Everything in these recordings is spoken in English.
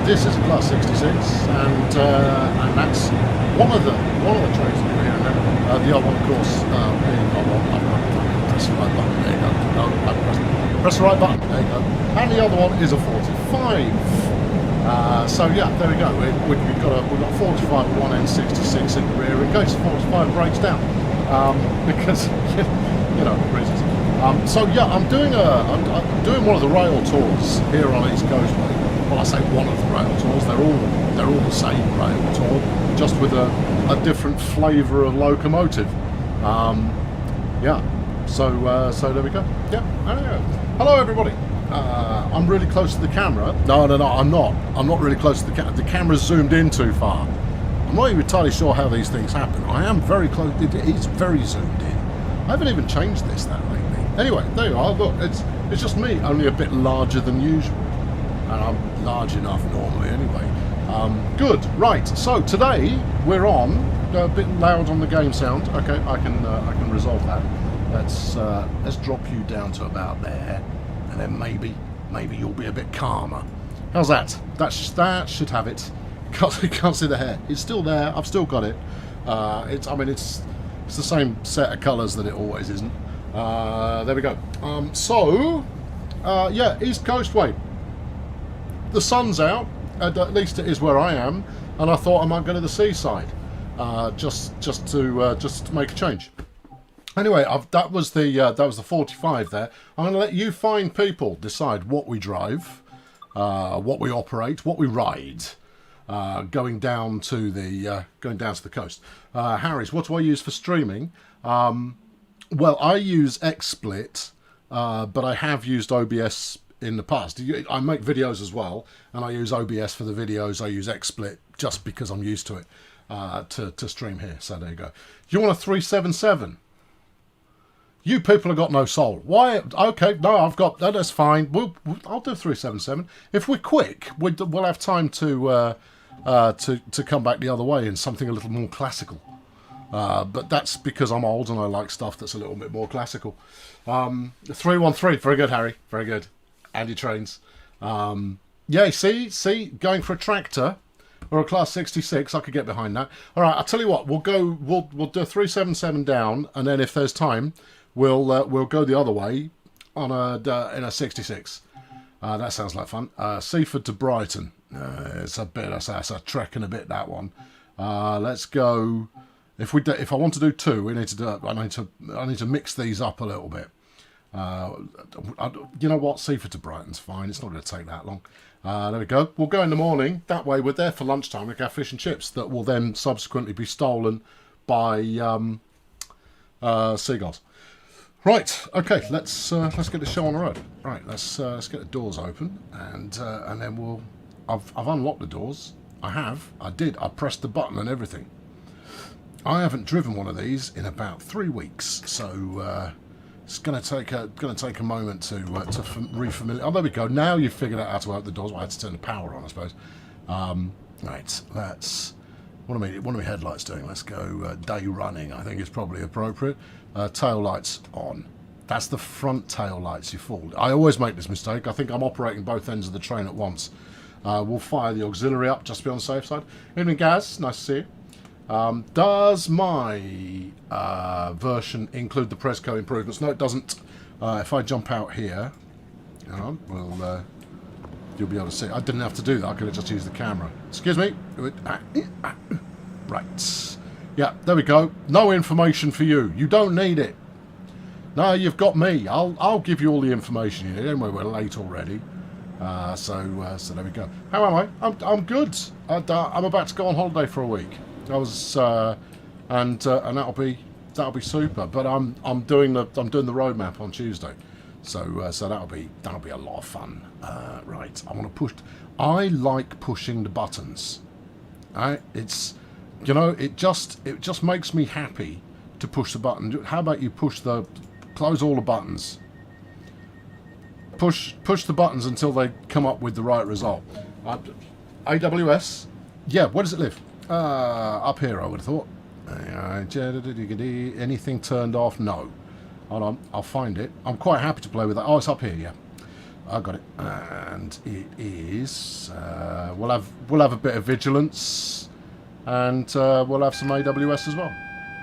this is a Class 66, and that's one of the trains that we're here. And then the other one, of course, being press the right button. There you go. No, press the right button. There you go. And the other one is a 45. So yeah, there we go. We've got 45 with one N66 in the rear in case 45 breaks down, because you know reasons. So yeah, I'm doing one of the rail tours here on East Coastway. Well, I say one of the rail tours. They're all the same rail tour, just with a different flavour of locomotive. Yeah. So there we go. Yeah. Hello everybody. I'm really close to the camera. No, I'm not. I'm not really close to the camera. The camera's zoomed in too far. I'm not even entirely sure how these things happen. I am very close. It's very zoomed in. I haven't even changed this that lately. Anyway, there you are. Look, it's just me, only a bit larger than usual, and I'm large enough normally anyway. Good. Right. So today we're on a bit loud on the game sound. Okay, I can resolve that. Let's drop you down to about there. And then maybe you'll be a bit calmer. How's that? That should have it. Can't see the hair. It's still there. I've still got it. It's the same set of colours that it always isn't. There we go. Yeah, East Coastway. The sun's out. At least it is where I am. And I thought I might go to the seaside, just to make a change. Anyway, that was the 45 there. I'm going to let you fine people decide what we drive, what we operate, what we ride, going down to the coast. Harry's, what do I use for streaming? Well, I use XSplit, but I have used OBS in the past. I make videos as well, and I use OBS for the videos. I use XSplit just because I'm used to it to stream here. So there you go. You want a 377? You people have got no soul. Why? Okay, no, I've got that. That's fine. I'll do 377. If we're quick, we'll have time to come back the other way in something a little more classical. But that's because I'm old and I like stuff that's a little bit more classical. 313. Very good, Harry. Very good. Andy Trains. Yeah. See, going for a tractor or a Class 66, I could get behind that. All right. I'll tell you what. We'll do a 377 down, and then if there's time, we'll go the other way on in a 66. That sounds like fun. Seaford to Brighton. It's a bit. That's a trek and a bit, that one. Let's go. If I want to do two, we need to do. I need to mix these up a little bit. You know what? Seaford to Brighton's fine. It's not going to take that long. There we go. We'll go in the morning. That way, we're there for lunchtime. We can have fish and chips that will then subsequently be stolen by seagulls. Right, okay, let's get the show on the road. Right, let's get the doors open, and then I've unlocked the doors. I pressed the button and everything. I haven't driven one of these in about 3 weeks, so it's gonna take a moment to refamiliar. Oh, there we go. Now you've figured out how to open the doors. Well, I had to turn the power on, I suppose. Right, what are my headlights doing? Let's go day running. I think is probably appropriate. Tail lights on. That's the front tail lights you fooled. I always make this mistake. I think I'm operating both ends of the train at once. We'll fire the auxiliary up just to be on the safe side. Evening, Gaz. Nice to see you. Does my version include the Presco improvements? No, it doesn't. If I jump out here, you'll be able to see. I didn't have to do that. I could have just used the camera. Excuse me. Right. Yeah, there we go. No information for you. You don't need it. No, you've got me. I'll give you all the information you need. Anyway, we're late already. So there we go. How am I? I'm good. I'm about to go on holiday for a week. I was and that'll be super. But I'm doing the roadmap on Tuesday. So that'll be a lot of fun. Right. I like pushing the buttons. It's it just makes me happy to push the button. How about you close all the buttons? Push the buttons until they come up with the right result. AWS. Yeah, where does it live? Up here, I would have thought. Anything turned off? No. Hold on, I'll find it. I'm quite happy to play with that. Oh, it's up here, yeah. I got it. And it is... we'll have a bit of vigilance, and we'll have some AWS as well.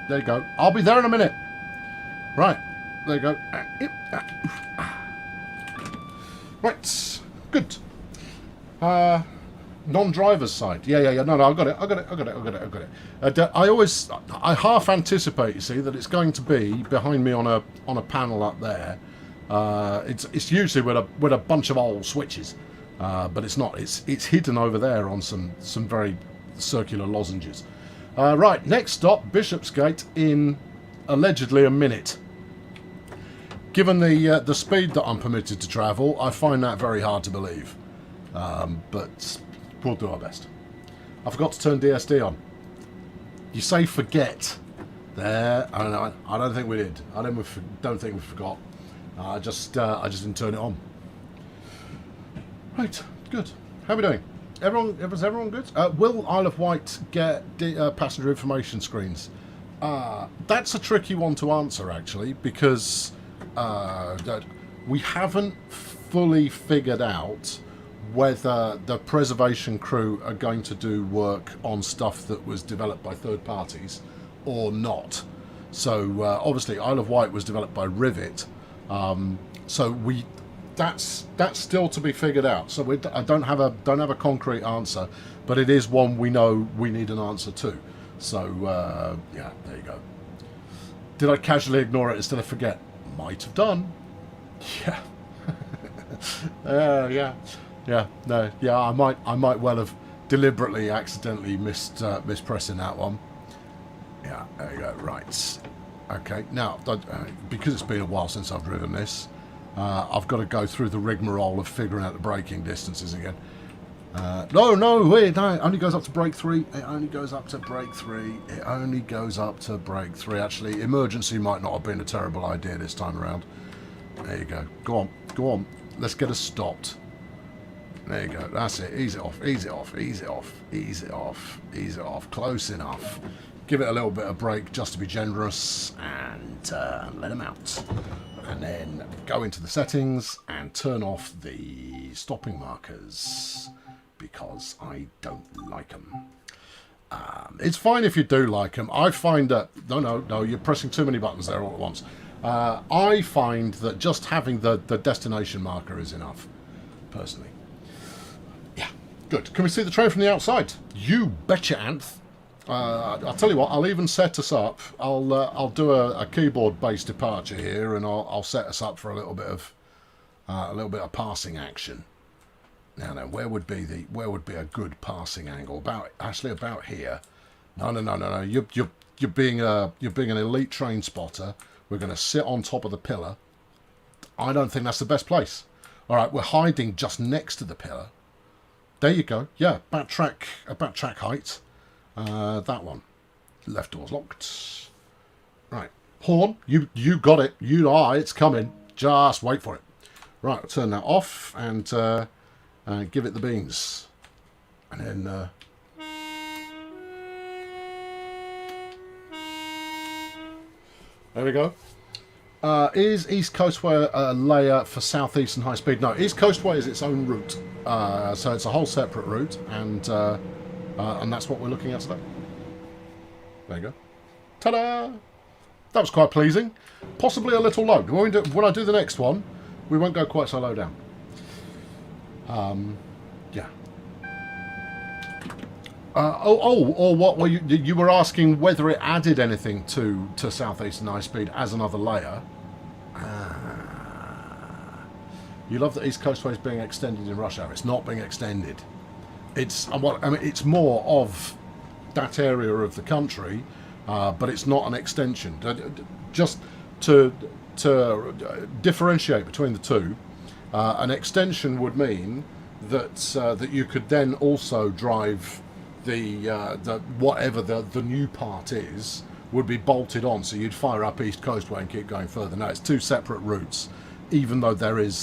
There you go. I'll be there in a minute. Right, there you go. Right, good. Non-driver's side. Yeah. No, I got it. I half anticipate, you see, that it's going to be behind me on a panel up there. It's usually with a bunch of old switches, but it's not. It's hidden over there on some very circular lozenges. Right, next stop, Bishopsgate in allegedly a minute. Given the speed that I'm permitted to travel, I find that very hard to believe. But we'll do our best. I forgot to turn DSD on. You say forget. There, I don't think we did. I don't think we forgot. I just didn't turn it on. Right, good. How are we doing? Was everyone good? Will Isle of Wight get passenger information screens? That's a tricky one to answer, actually, because we haven't fully figured out whether the preservation crew are going to do work on stuff that was developed by third parties or not. So obviously Isle of Wight was developed by Rivet, so that's still to be figured out. So I don't have a concrete answer, but it is one we know we need an answer to. So yeah, there you go. Did I casually ignore it instead of forget? Might have done. Yeah. I might well have deliberately, accidentally mispressing that one. Yeah, there you go. Right. Okay. Now, because it's been a while since I've driven this, I've got to go through the rigmarole of figuring out the braking distances again. Wait, no, it only goes up to brake 3. It only goes up to brake 3. It only goes up to brake 3. Actually, emergency might not have been a terrible idea this time around. There you go. Go on. Let's get us stopped. There you go. That's it. Ease it off. Close enough. Give it a little bit of brake just to be generous, and let them out. And then go into the settings and turn off the stopping markers, because I don't like them. It's fine if you do like them. I find that... No, you're pressing too many buttons there all at once. I find that just having the destination marker is enough, personally. Yeah, good. Can we see the train from the outside? You betcha, Anth. I'll tell you what, I'll even set us up. I'll do a keyboard-based departure here, and I'll set us up for a little bit of passing action. Now, where would be a good passing angle? About here. No. You're being an elite train spotter. We're going to sit on top of the pillar. I don't think that's the best place. All right, we're hiding just next to the pillar. There you go. Yeah, backtrack height. That one. Left door's locked. Right. Horn. You got it. It's coming. Just wait for it. Right, I'll turn that off and give it the beans. And then... there we go. Is East Coastway a layer for Southeastern High Speed? No, East Coastway is its own route. So it's a whole separate route, and that's what we're looking at today. There you go. Ta-da! That was quite pleasing. Possibly a little low. When I do the next one, we won't go quite so low down. Yeah. Or what were you were asking whether it added anything to Southeastern High Speed as another layer. You love that East Coastway is being extended in rush hour. It's not being extended. It's more of that area of the country, but it's not an extension. Just to differentiate between the two, an extension would mean that you could then also drive the whatever the new part is would be bolted on, so you'd fire up East Coastway and keep going further. No, it's two separate routes, even though there is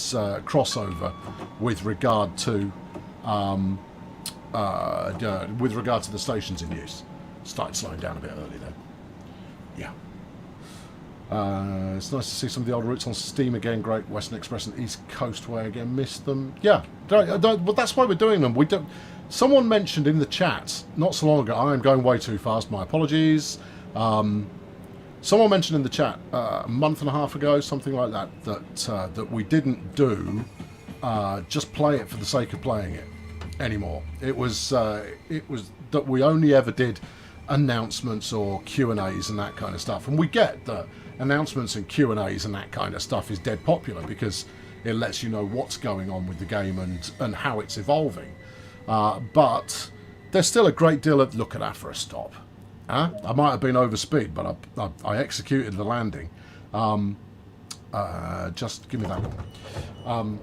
crossover with regard to the stations in use. Started slowing down a bit early then. Yeah. It's nice to see some of the old routes on Steam again. Great Western Express and East Coastway again. Missed them. Yeah, well, that's why we're doing them. We don't. Someone mentioned in the chat not so long ago. I am going way too fast. My apologies. Someone mentioned in the chat a month and a half ago, something like that, that we didn't do just play it for the sake of playing it anymore. It was that we only ever did announcements or Q&As and that kind of stuff, and we get that announcements and Q&As and that kind of stuff is dead popular because it lets you know what's going on with the game and how it's evolving. But there's still a great deal of look at that for a stop. I might have been over speed, but I executed the landing. Just give me that one.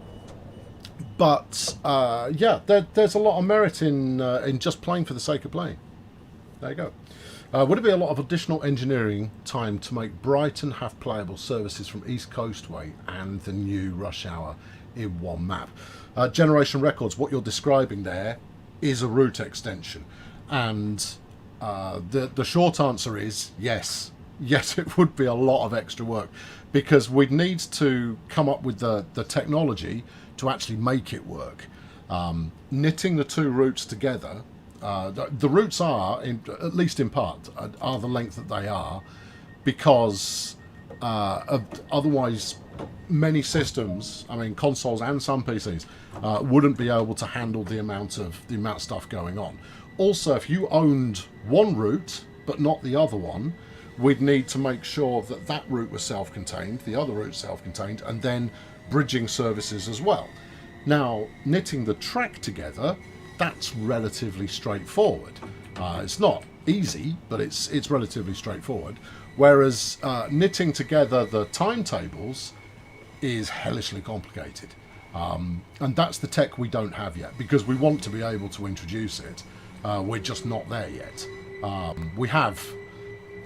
Yeah, there's a lot of merit in just playing for the sake of playing. There you go. Would it be a lot of additional engineering time to make Brighton have playable services from East Coastway and the new Rush Hour in one map? Generation Records, what you're describing there is a route extension, and the short answer is yes. Yes, it would be a lot of extra work because we'd need to come up with the technology to actually make it work. Knitting the two routes together, the routes are, at least in part, are the length that they are because otherwise many systems, I mean consoles and some PCs, wouldn't be able to handle the amount of stuff going on. Also, if you owned one route but not the other one, we'd need to make sure that that route was self-contained, the other route self-contained, and then bridging services as well. Now, knitting the track together, that's relatively straightforward. It's not easy, but it's relatively straightforward. Whereas knitting together the timetables is hellishly complicated. And that's the tech we don't have yet, because we want to be able to introduce it. We're just not there yet. We have,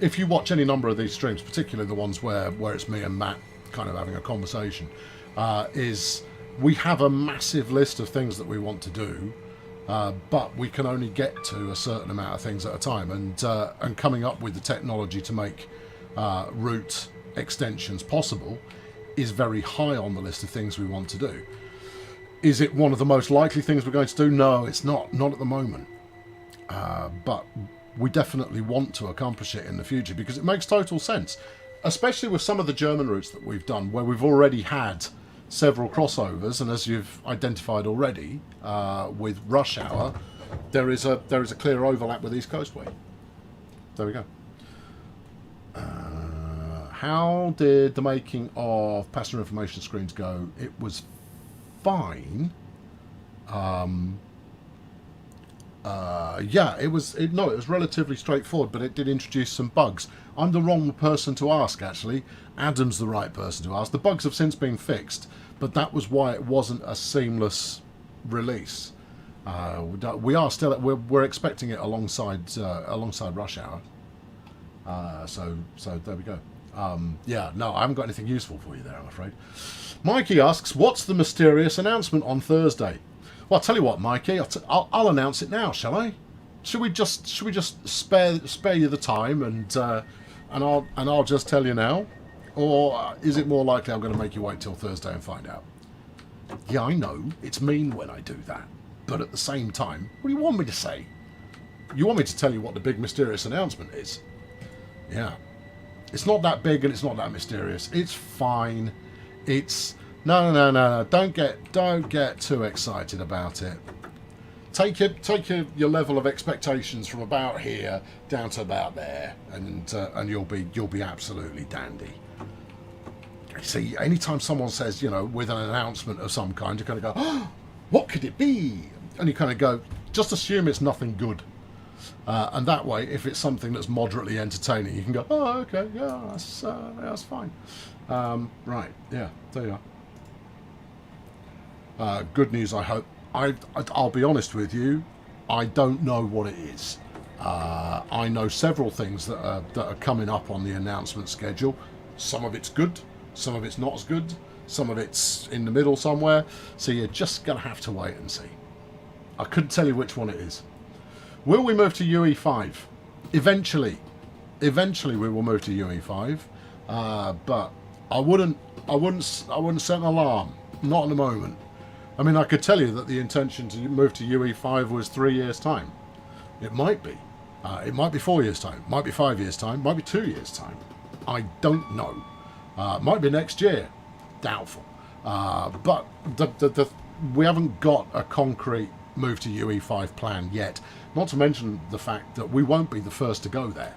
if you watch any number of these streams, particularly the ones where it's me and Matt kind of having a conversation, is we have a massive list of things that we want to do, but we can only get to a certain amount of things at a time, and coming up with the technology to make route extensions possible is very high on the list of things we want to do. Is it one of the most likely things we're going to do? No, it's not at the moment. But we definitely want to accomplish it in the future because it makes total sense, especially with some of the German routes that we've done where we've already had several crossovers, and as you've identified already with Rush Hour, there is a clear overlap with East Coastway. There we go. How did the making of passenger information screens go? It was fine. Yeah, it was relatively straightforward, but it did introduce some bugs. I'm the wrong person to ask, actually. Adam's the right person to ask. The bugs have since been fixed, but that was why it wasn't a seamless release. We're expecting it alongside Rush Hour. So there we go. Yeah, no, I haven't got anything useful for you there, I'm afraid. Mikey asks, what's the mysterious announcement on Thursday? Well, I'll tell you what, Mikey, I'll announce it now, shall I? Should we just spare you the time and I'll just tell you now, or is it more likely I'm going to make you wait till Thursday and find out? Yeah, I know it's mean when I do that, but at the same time, what do you want me to say? You want me to tell you what the big mysterious announcement is? Yeah, it's not that big and it's not that mysterious. It's fine. It's no. Don't get too excited about it. Take your level of expectations from about here down to about there, and you'll be absolutely dandy. See, anytime someone says, with an announcement of some kind, you kind of go, oh, what could it be? And you kind of go, just assume it's nothing good. And that way, if it's something that's moderately entertaining, you can go, oh, okay, yeah, that's fine. Right, yeah, there you are. Good news, I hope. I'll be honest with you, I don't know what it is. I know several things that are coming up on the announcement schedule. Some of it's good, some of it's not as good, some of it's in the middle somewhere. So you're just going to have to wait and see. I couldn't tell you which one it is. Will we move to UE5? Eventually we will move to UE5. But I wouldn't set an alarm. Not at the moment. I mean, I could tell you that the intention to move to UE5 was 3 years' time. It might be. It might be 4 years' time. Might be 5 years' time. Might be 2 years' time. I don't know. Might be next year. Doubtful. But we haven't got a concrete move to UE5 plan yet. Not to mention the fact that we won't be the first to go there.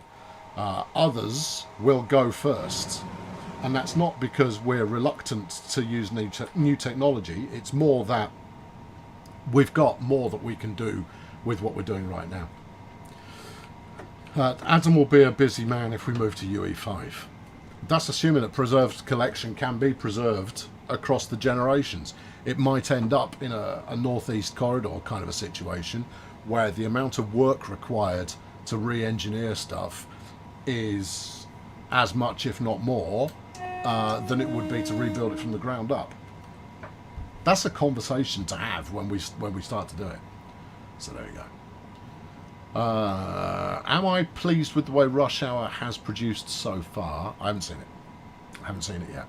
Others will go first. And that's not because we're reluctant to use new technology. It's more that we've got more that we can do with what we're doing right now. Adam will be a busy man if we move to UE5. That's assuming that preserved collection can be preserved across the generations. It might end up in a northeast corridor kind of a situation where the amount of work required to re-engineer stuff is as much, if not more, than it would be to rebuild it from the ground up. That's a conversation to have when we start to do it. So there you go. Am I pleased with the way Rush Hour has produced so far? I haven't seen it yet.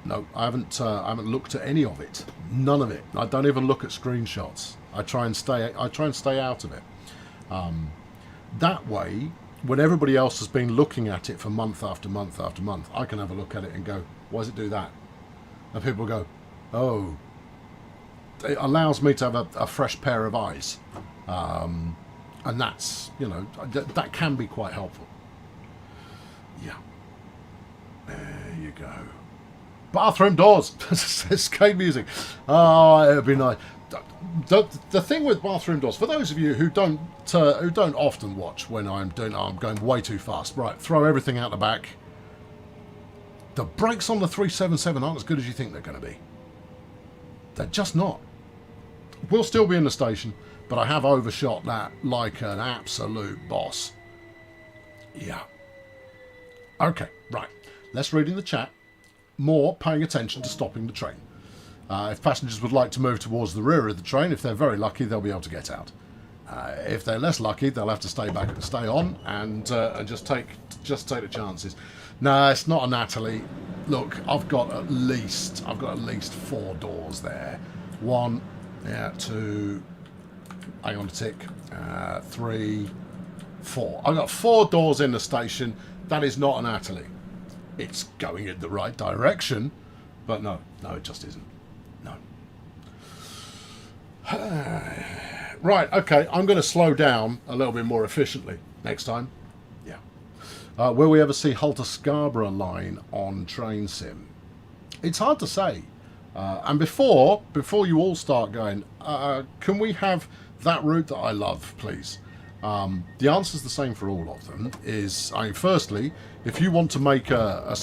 No, I haven't looked at any of it. None of it. I don't even look at screenshots. I try and stay out of it. That way, when everybody else has been looking at it for month after month after month, I can have a look at it and go, why does it do that? And people go, oh. It allows me to have a fresh pair of eyes. And that's, that can be quite helpful. Yeah. There you go. Bathroom doors. Escape music. Oh, it'd be nice. The thing with bathroom doors, for those of you who don't often watch when I'm going way too fast. Right, throw everything out the back. The brakes on the 377 aren't as good as you think they're going to be. They're just not. We'll still be in the station, but I have overshot that like an absolute boss. Yeah. Okay, right. Less reading the chat. More paying attention to stopping the train. If passengers would like to move towards the rear of the train, if they're very lucky, they'll be able to get out. If they're less lucky, they'll have to stay back and stay on and just take the chances. No, it's not a Natalie. Look, I've got at least 4 doors there. 1, 2, hang on a tick, 3, 4. I've got 4 doors in the station. That is not an Natalie. It's going in the right direction, but no, it just isn't. No. Right, okay, I'm going to slow down a little bit more efficiently next time. Yeah. Will we ever see Hull to Scarborough line on train sim? It's hard to say. And before you all start going, can we have that route that I love, please? The answer's the same for all of them. Firstly, if you want to make a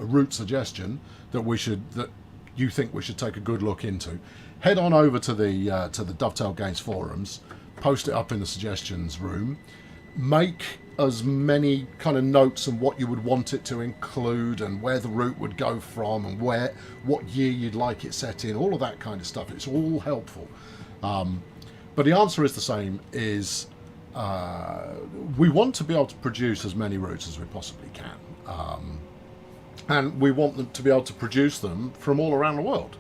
route suggestion that you think we should take a good look into, head on over to the Dovetail Games forums, post it up in the suggestions room, make as many kind of notes on what you would want it to include and where the route would go from and what year you'd like it set in, all of that kind of stuff. It's all helpful. But the answer is the same, we want to be able to produce as many routes as we possibly can. And we want them to be able to produce them from all around the world.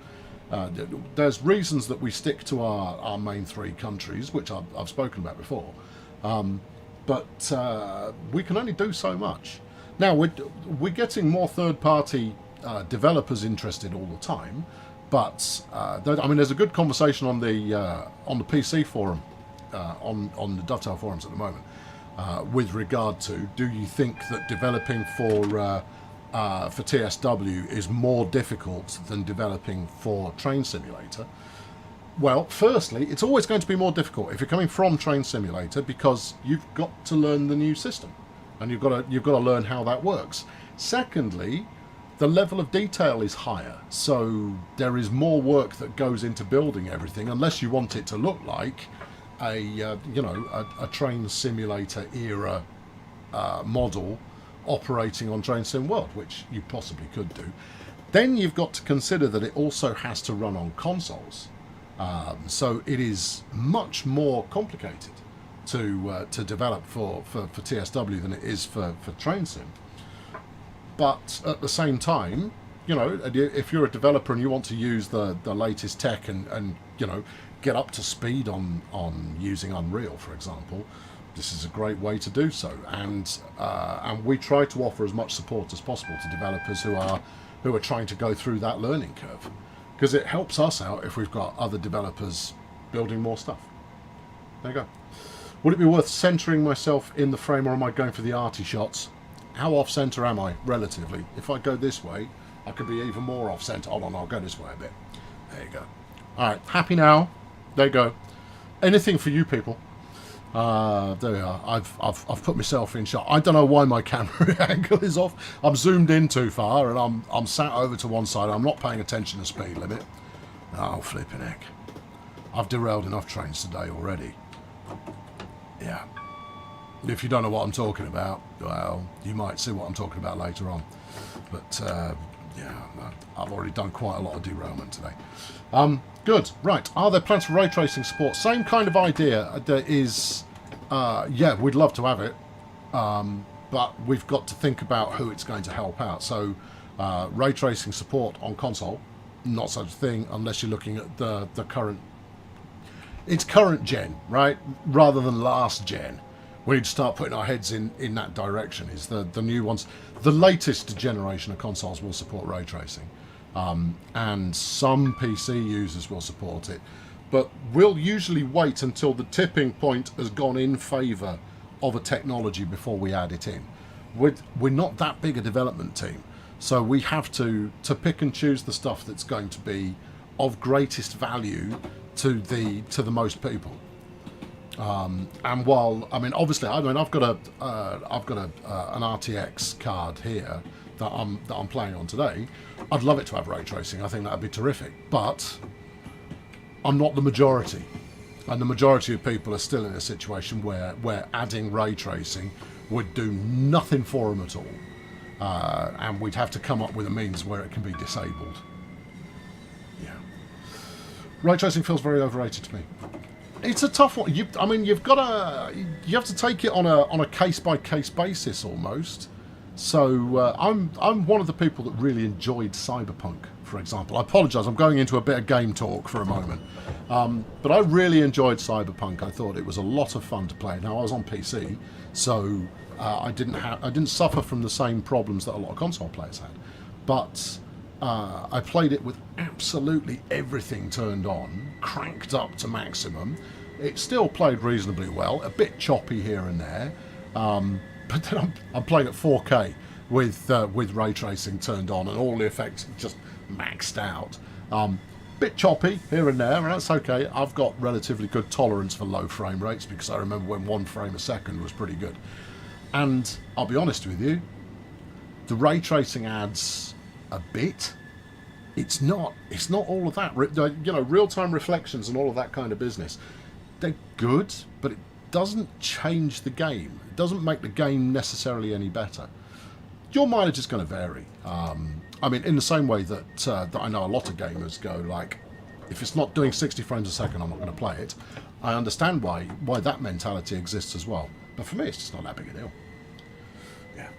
There's reasons that we stick to our main 3 countries, which I've spoken about before. But we can only do so much. Now, we're getting more third-party developers interested all the time. But there's a good conversation on the PC forum, on the Dovetail forums at the moment, with regard to, do you think that developing for TSW is more difficult than developing for Train Simulator? Well, firstly, it's always going to be more difficult if you're coming from Train Simulator, because you've got to learn the new system, and you've got to learn how that works. Secondly, the level of detail is higher, so there is more work that goes into building everything, unless you want it to look like a Train Simulator era model operating on Train Sim World, which you possibly could do. Then you've got to consider that it also has to run on consoles, so it is much more complicated. to develop for TSW than it is for train sim. But at the same time, if you're a developer and you want to use the latest tech and get up to speed on using Unreal, for example, this is a great way to do so. And we try to offer as much support as possible to developers who are trying to go through that learning curve, because it helps us out if we've got other developers building more stuff. There you go. Would it be worth centering myself in the frame, or am I going for the arty shots? How off center am I relatively? If I go this way, I could be even more off center. Hold on, I'll go this way a bit. There you go. All right, happy now. There you go. Anything for you people. There we are. I've put myself in shot. I don't know why my camera angle is off. I'm zoomed in too far, and I'm sat over to one side. I'm not paying attention to speed limit. Oh, flipping heck! I've derailed enough trains today already. Yeah. If you don't know what I'm talking about, well, you might see what I'm talking about later on. But yeah, I've already done quite a lot of derailment today. Good. Right. Are there plans for ray tracing support? Same kind of idea. There is. Yeah, we'd love to have it, but we've got to think about who it's going to help out. So, ray tracing support on console, not such a thing unless you're looking at the current. It's current gen, right? Rather than last gen. We need to start putting our heads in that direction. Is the new ones. The latest generation of consoles will support ray tracing. And some PC users will support it. But we'll usually wait until the tipping point has gone in favour of a technology before we add it in. We're not that big a development team. So we have to pick and choose the stuff that's going to be of greatest value to the most people. And while obviously, I've got an RTX card here that I'm playing on today. I'd love it to have ray tracing. I think that'd be terrific. But I'm not the majority, and the majority of people are still in a situation where adding ray tracing would do nothing for them at all, and we'd have to come up with a means where it can be disabled. Yeah, ray tracing feels very overrated to me. It's a tough one. You have to take it on a case by case basis almost. So I'm one of the people that really enjoyed Cyberpunk, for example. I apologise, I'm going into a bit of game talk for a moment, but I really enjoyed Cyberpunk. I thought it was a lot of fun to play. Now I was on PC, so I didn't suffer from the same problems that a lot of console players had, but I played it with absolutely everything turned on, cranked up to maximum. It still played reasonably well, a bit choppy here and there. But then I'm playing at 4K with ray tracing turned on and all the effects just maxed out. Bit choppy here and there, and that's okay. I've got relatively good tolerance for low frame rates because I remember when 1 frame a second was pretty good. And I'll be honest with you, the ray tracing adds a bit. It's not all of that. Real-time reflections and all of that kind of business. They're good, but it doesn't change the game. It doesn't make the game necessarily any better. Your mileage is going to vary. In the same way that I know a lot of gamers go like, if it's not doing 60 frames a second, I'm not going to play it. I understand why that mentality exists as well. But for me, it's just not that big a deal. Yeah.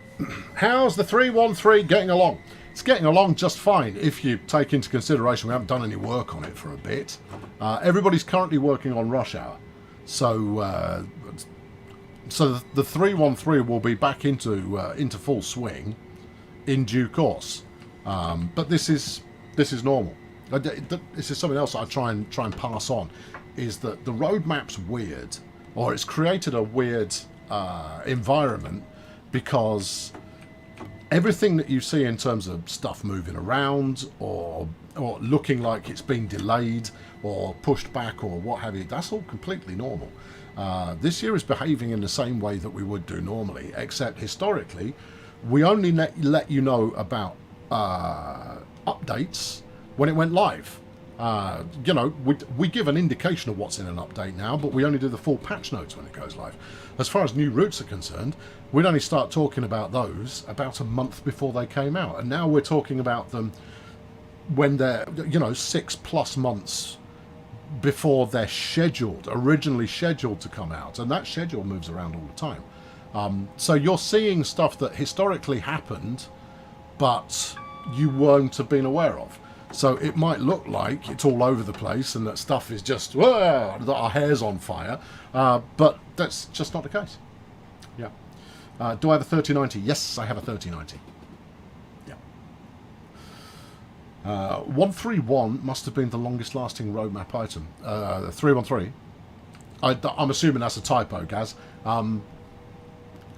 How's the 313 getting along? It's getting along just fine if you take into consideration we haven't done any work on it for a bit. Everybody's currently working on Rush Hour. So the 313 will be back into full swing in due course. But this is normal. This is something else I try and pass on, is that the roadmap's weird, or it's created a weird environment because everything that you see in terms of stuff moving around or looking like it's been delayed or pushed back or what have you, that's all completely normal. This year is behaving in the same way that we would do normally, except historically we only let you know about updates when it went live. We give an indication of what's in an update now, but we only do the full patch notes when it goes live. As far as new routes are concerned, we'd only start talking about those about a month before they came out, and now we're talking about them when they're 6+ months before they're originally scheduled to come out, and that schedule moves around all the time. So you're seeing stuff that historically happened, but you won't have been aware of. So it might look like it's all over the place and that stuff is just, that our hair's on fire, but that's just not the case. Yeah. Do I have a 3090? Yes, I have a 3090. Yeah. 131 must have been the longest lasting roadmap item. 313. I'm assuming that's a typo, Gaz. No,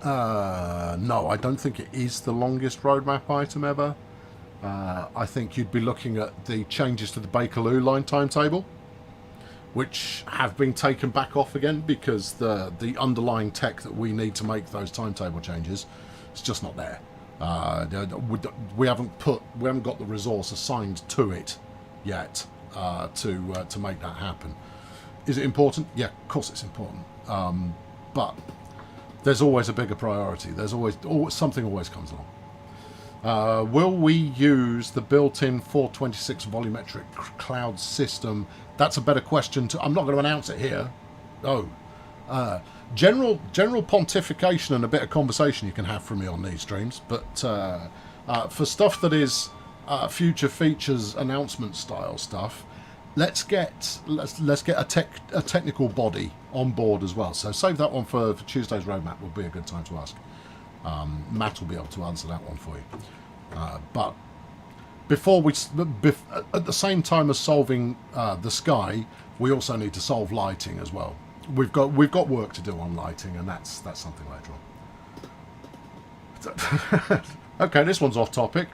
I don't think it is the longest roadmap item ever. I think you'd be looking at the changes to the Bakerloo line timetable, which have been taken back off again because the underlying tech that we need to make those timetable changes is just not there. We haven't got the resource assigned to it yet to make that happen. Is it important? Yeah, of course it's important. But there's always a bigger priority. There's always something always comes along. Will we use the built-in 426 volumetric cloud system? That's a better question. I'm not going to announce it here. Oh, general pontification and a bit of conversation you can have from me on these streams. But for stuff that is future features announcement style stuff, let's get a technical body on board as well. So save that one for Tuesday's roadmap. Will be a good time to ask. Matt will be able to answer that one for you. But at the same time as solving the sky, we also need to solve lighting as well. We've got work to do on lighting, and that's something later on. Okay, this one's off topic.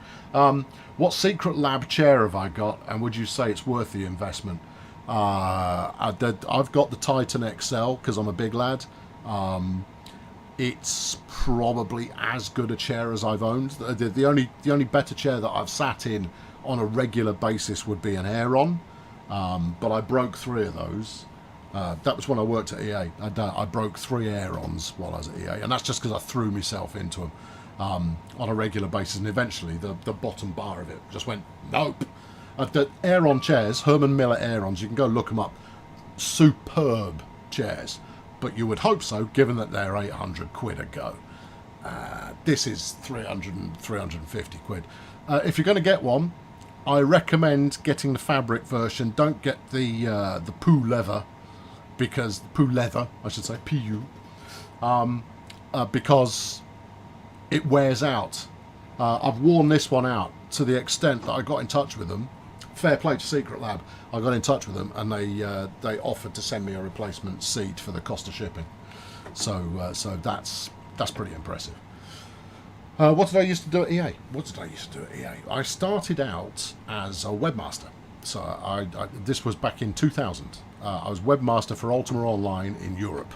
What secret lab chair have I got, and would you say it's worth the investment? I've got the Titan XL because I'm a big lad. It's probably as good a chair as I've owned. The only better chair that I've sat in on a regular basis would be an Aeron, but I broke 3 of those. That was when I worked at EA. I broke 3 Aerons while I was at EA, and that's just because I threw myself into them on a regular basis, and eventually the bottom bar of it just went, nope. The Aeron chairs, Herman Miller Aerons, you can go look them up. Superb chairs. But you would hope so, given that they're 800 quid a go. This is 350 quid. If you're going to get one, I recommend getting the fabric version. Don't get the PU leather, because PU, because it wears out. I've worn this one out to the extent that I got in touch with them. Fair play to Secret Lab. I got in touch with them, and they offered to send me a replacement seat for the cost of shipping. So that's pretty impressive. What did I used to do at EA? I started out as a webmaster. So this was back in 2000. I was webmaster for Ultima Online in Europe,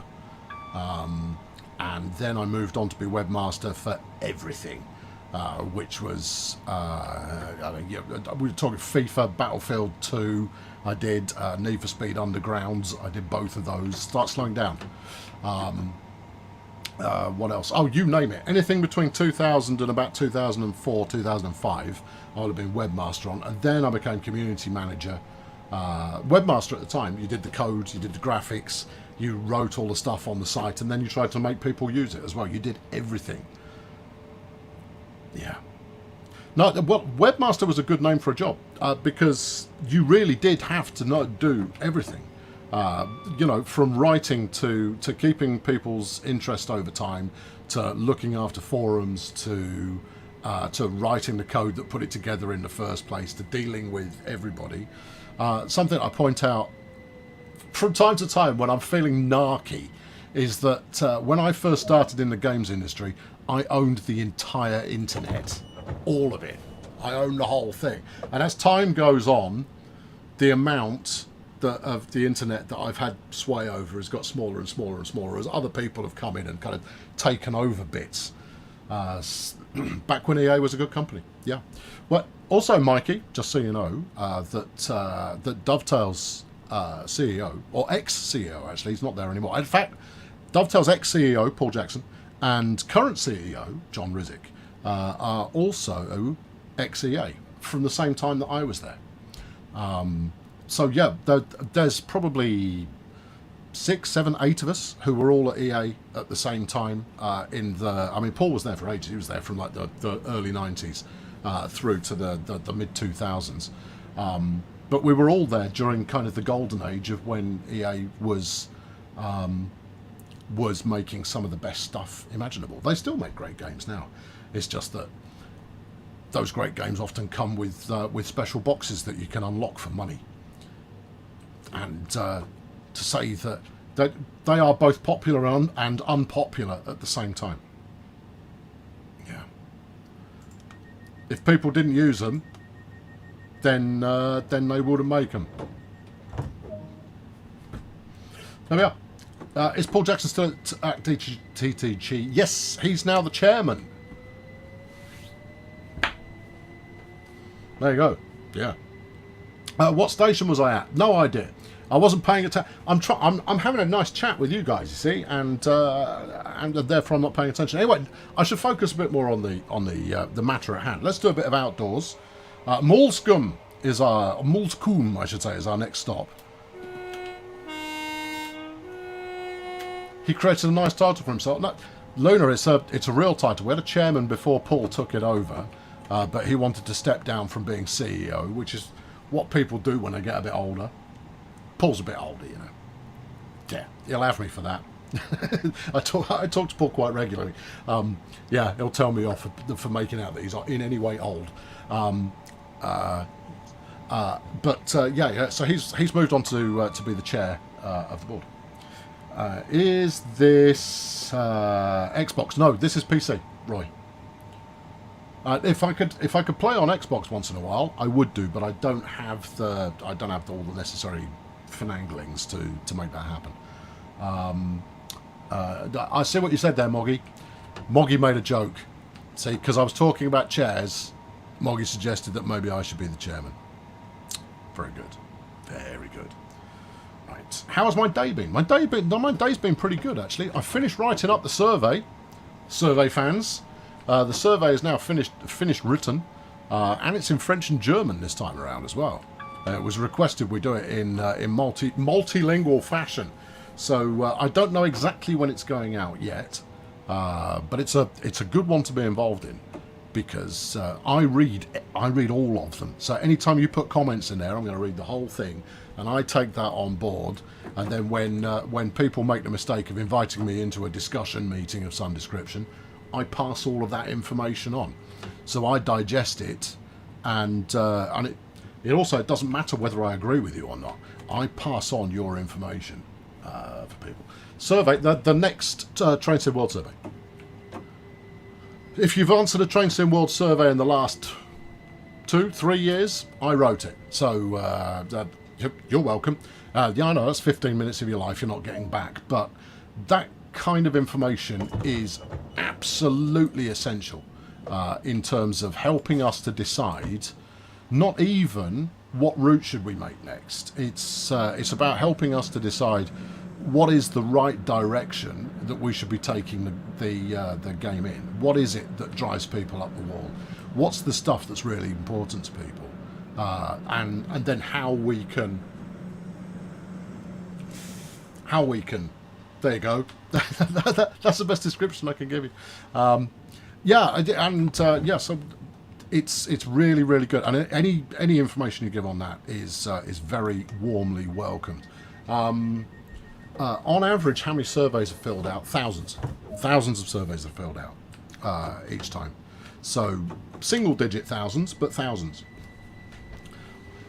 and then I moved on to be webmaster for everything. Which was, we were talking FIFA, Battlefield 2, I did Need for Speed Undergrounds, I did both of those. Start slowing down. What else? Oh, you name it. Anything between 2000 and about 2004, 2005, I would have been webmaster on, and then I became community manager. Webmaster at the time, you did the code, you did the graphics, you wrote all the stuff on the site, and then you tried to make people use it as well. You did everything. Yeah. No, well, webmaster was a good name for a job because you really did have to do everything. From writing to keeping people's interest over time, to looking after forums, to writing the code that put it together in the first place, to dealing with everybody. Something I point out from time to time when I'm feeling narky is that when I first started in the games industry, I owned the entire internet, all of it. I owned the whole thing. And as time goes on, the amount of the internet that I've had sway over has got smaller and smaller and smaller as other people have come in and kind of taken over bits. Back when EA was a good company, yeah. Well, also, Mikey, just so you know, that Dovetail's CEO, or ex-CEO actually, he's not there anymore. In fact, Dovetail's ex-CEO, Paul Jackson, and current CEO, John Rizek, are also ex-EA from the same time that I was there. So yeah, there's probably 6, 7, 8 of us who were all at EA at the same time. I mean, Paul was there for ages. He was there from like the early 90s through to the mid 2000s. But we were all there during kind of the golden age of when EA was making some of the best stuff imaginable. They still make great games now. It's just that those great games often come with special boxes that you can unlock for money. And to say that they are both popular and unpopular at the same time. Yeah. If people didn't use them, then they wouldn't make them. There we are. Is Paul Jackson still at TTG? Yes, he's now the chairman. There you go. Yeah. What station was I at? No idea. I wasn't paying attention. I'm having a nice chat with you guys, you see, and therefore I'm not paying attention. Anyway, I should focus a bit more on the matter at hand. Let's do a bit of outdoors. Moulscombe I should say, is our next stop. He created a nice title for himself. No, Luna, it's a real title. We had a chairman before Paul took it over, but he wanted to step down from being CEO, which is what people do when they get a bit older. Paul's a bit older, you know. Yeah, he'll have me for that. I talk to Paul quite regularly. Yeah, he'll tell me off for making out that he's in any way old. Yeah. So he's moved on to be the chair of the board. Is this Xbox? No, this is PC, Roy. If I could play on Xbox once in a while, I would do, but I don't have all the necessary finanglings to make that happen. I see what you said there, Moggy. Moggy made a joke. See, because I was talking about chairs, Moggy suggested that maybe I should be the chairman. Very good. Very good. Right. How has my day been? My day's been pretty good, actually. I finished writing up the survey. Survey fans. The survey is now finished written, and it's in French and German this time around as well. It was requested we do it in multilingual fashion. So I don't know exactly when it's going out yet, but it's a good one to be involved in, because I read all of them. So anytime you put comments in there, I'm going to read the whole thing, and I take that on board. And then when people make the mistake of inviting me into a discussion meeting of some description, I pass all of that information on. So I digest it, and it also doesn't matter whether I agree with you or not. I pass on your information for people. Survey, the next Train Sim World survey. If you've answered a Train Sim World survey in the last 2-3 years, I wrote it. So you're welcome. Yeah, I know that's 15 minutes of your life you're not getting back, but that kind of information is absolutely essential in terms of helping us to decide not even what route should we make next. It's about helping us to decide what is the right direction that we should be taking the game in. What is it that drives people up the wall? What's the stuff that's really important to people? And then how we can. There you go. That's the best description I can give you. So it's really, really good. And any information you give on that is very warmly welcomed. On average, how many surveys are filled out? Thousands of surveys are filled out each time. So single-digit thousands, but thousands.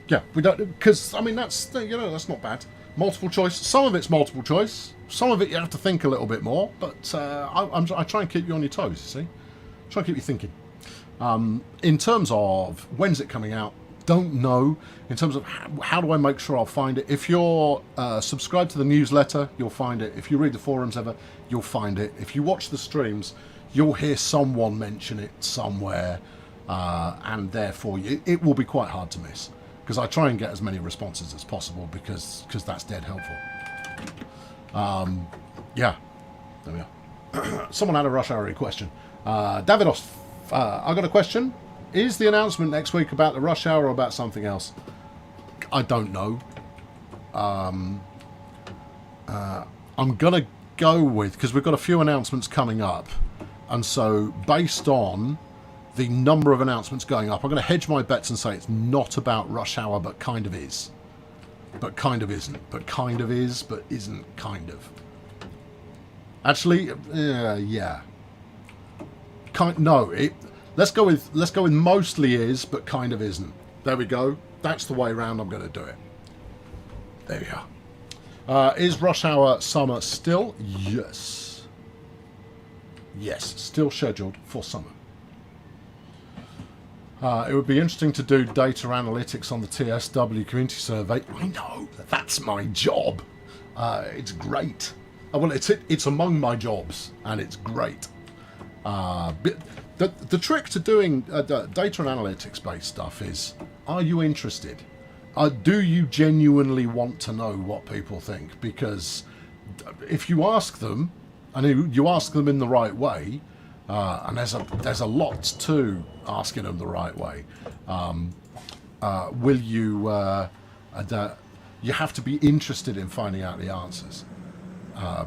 Yeah, we don't, because I mean that's not bad. Multiple choice. Some of it's multiple choice. Some of it you have to think a little bit more. But I try and keep you on your toes. You see, try and keep you thinking. In terms of when's it coming out, don't know. In terms of how do I make sure I'll find it? If you're subscribed to the newsletter, you'll find it. If you read the forums ever, you'll find it. If you watch the streams, you'll hear someone mention it somewhere, and therefore it will be quite hard to miss. Because I try and get as many responses as possible because that's dead helpful. Yeah, there we are. Someone had a rush hour question. Davidos, I got a question. Is the announcement next week about the rush hour or about something else? I don't know. I'm going to go with, because we've got a few announcements coming up, and so based on the number of announcements going up, I'm going to hedge my bets and say it's not about Rush Hour, but kind of is. But kind of isn't. But kind of is, but isn't kind of. Actually, yeah. Let's go with mostly is, but kind of isn't. There we go. That's the way around I'm going to do it. There we are. Is Rush Hour Summer still? Yes. Yes, still scheduled for summer. It would be interesting to do data analytics on the TSW community survey. I know, that's my job. It's great. Well, it's among my jobs, and it's great. The trick to doing data and analytics based stuff is, are you interested? Do you genuinely want to know what people think? Because if you ask them, and you ask them in the right way, and there's a lot to asking them the right way, you have to be interested in finding out the answers,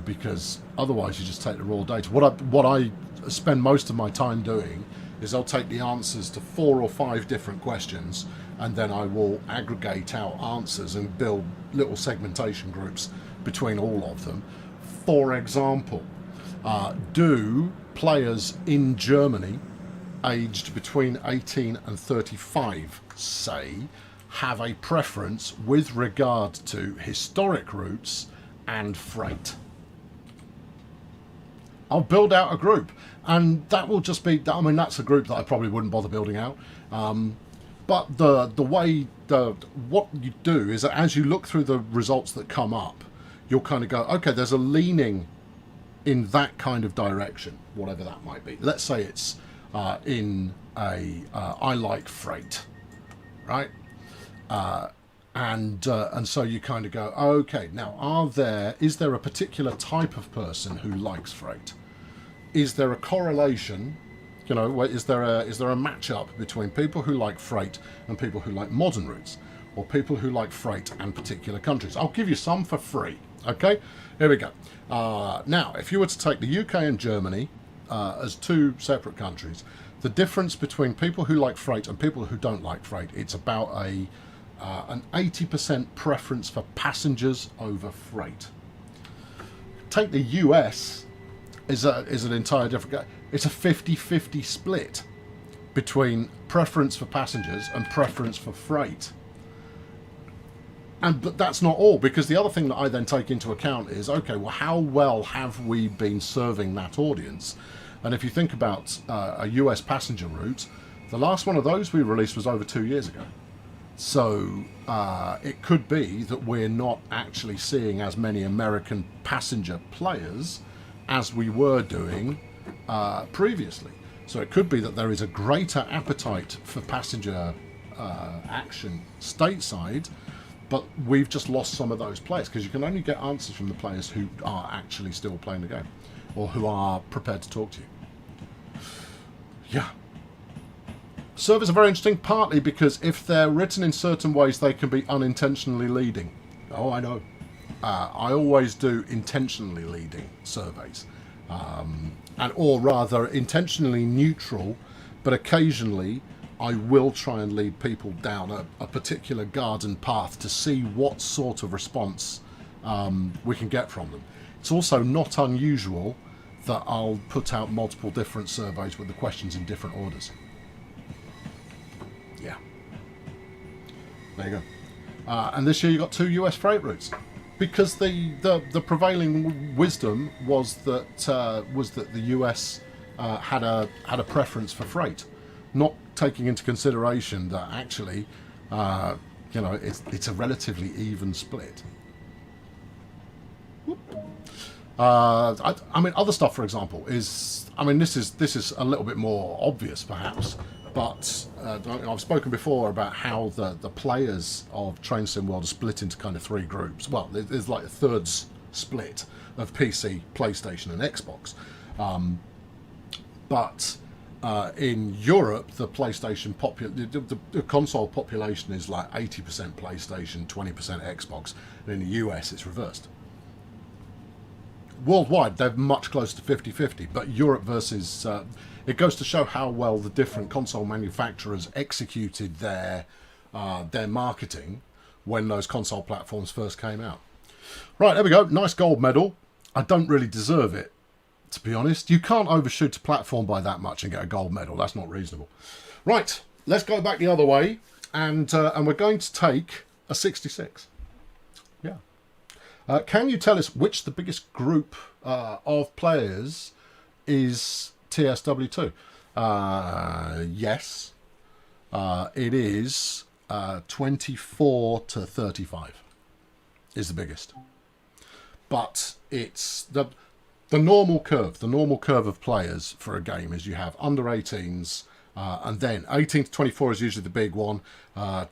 because otherwise you just take the raw data. What I spend most of my time doing is I'll take the answers to 4 or 5 different questions, and then I will aggregate out answers and build little segmentation groups between all of them. For example, do players in Germany aged between 18 and 35, say, have a preference with regard to historic routes and freight? I'll build out a group, and that will just be, I mean, that's a group that I probably wouldn't bother building out. But what you do is that as you look through the results that come up, you'll kind of go, okay, there's a leaning in that kind of direction, whatever that might be. Let's say it's in a I like freight, right? And so you kind of go, okay, now is there a particular type of person who likes freight? Is there a correlation? You know, is there a match-up between people who like freight and people who like modern routes, or people who like freight and particular countries? I'll give you some for free. Okay, here we go. Now, if you were to take the UK and Germany as 2 separate countries, the difference between people who like freight and people who don't like freight, it's about an 80% preference for passengers over freight. Take the US is an entire different. It's a 50-50 split between preference for passengers and preference for freight. But that's not all, because the other thing that I then take into account is, okay, well, how well have we been serving that audience? And if you think about a US passenger route, the last one of those we released was over 2 years ago. So it could be that we're not actually seeing as many American passenger players as we were doing previously. So it could be that there is a greater appetite for passenger action stateside, but we've just lost some of those players, because you can only get answers from the players who are actually still playing the game, or who are prepared to talk to you. Yeah. Servers are very interesting, partly because if they're written in certain ways, they can be unintentionally leading. Oh, I know. I always do intentionally leading surveys, or rather intentionally neutral, but occasionally I will try and lead people down a particular garden path to see what sort of response we can get from them. It's also not unusual that I'll put out multiple different surveys with the questions in different orders. Yeah. There you go. And this year you got 2 US freight routes, because the prevailing wisdom was that the US had a preference for freight, not taking into consideration that actually, it's a relatively even split. I mean, other stuff, for example, is, I mean, this is a little bit more obvious, perhaps, but I've spoken before about how the players of Train Sim World are split into kind of 3 groups. Well, there's like a thirds split of PC, PlayStation, and Xbox, but In Europe, the PlayStation the console population is like 80% PlayStation, 20% Xbox, and in the US it's reversed. Worldwide, they're much closer to 50-50, but Europe versus... it goes to show how well the different console manufacturers executed their marketing when those console platforms first came out. Right, there we go. Nice gold medal. I don't really deserve it, to be honest. You can't overshoot a platform by that much and get a gold medal. That's not reasonable. Right, let's go back the other way, and we're going to take a 66. Yeah. Can you tell us which the biggest group of players is TSW2? Yes. It is 24 to 35 is the biggest. But it's the normal curve. The normal curve of players for a game is you have under 18s, and then 18 to 24 is usually the big one.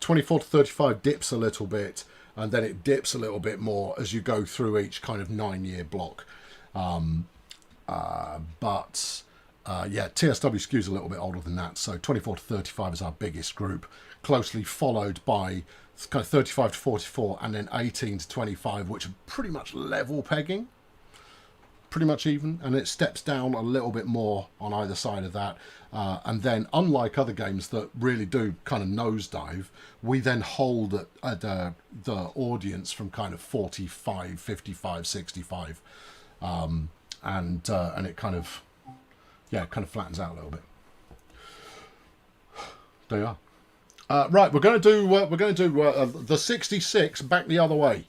24 to 35 dips a little bit, and then it dips a little bit more as you go through each kind of 9-year block. Yeah, TSW skews a little bit older than that. So 24 to 35 is our biggest group, closely followed by kind of 35 to 44, and then 18 to 25, which are pretty much level pegging, pretty much even, and it steps down a little bit more on either side of that. And then, unlike other games that really do kind of nosedive, we then hold at the audience from kind of 45, 55, 65, and it kind of, yeah, it kind of flattens out a little bit. There you are. Right, we're going to do the 66 back the other way.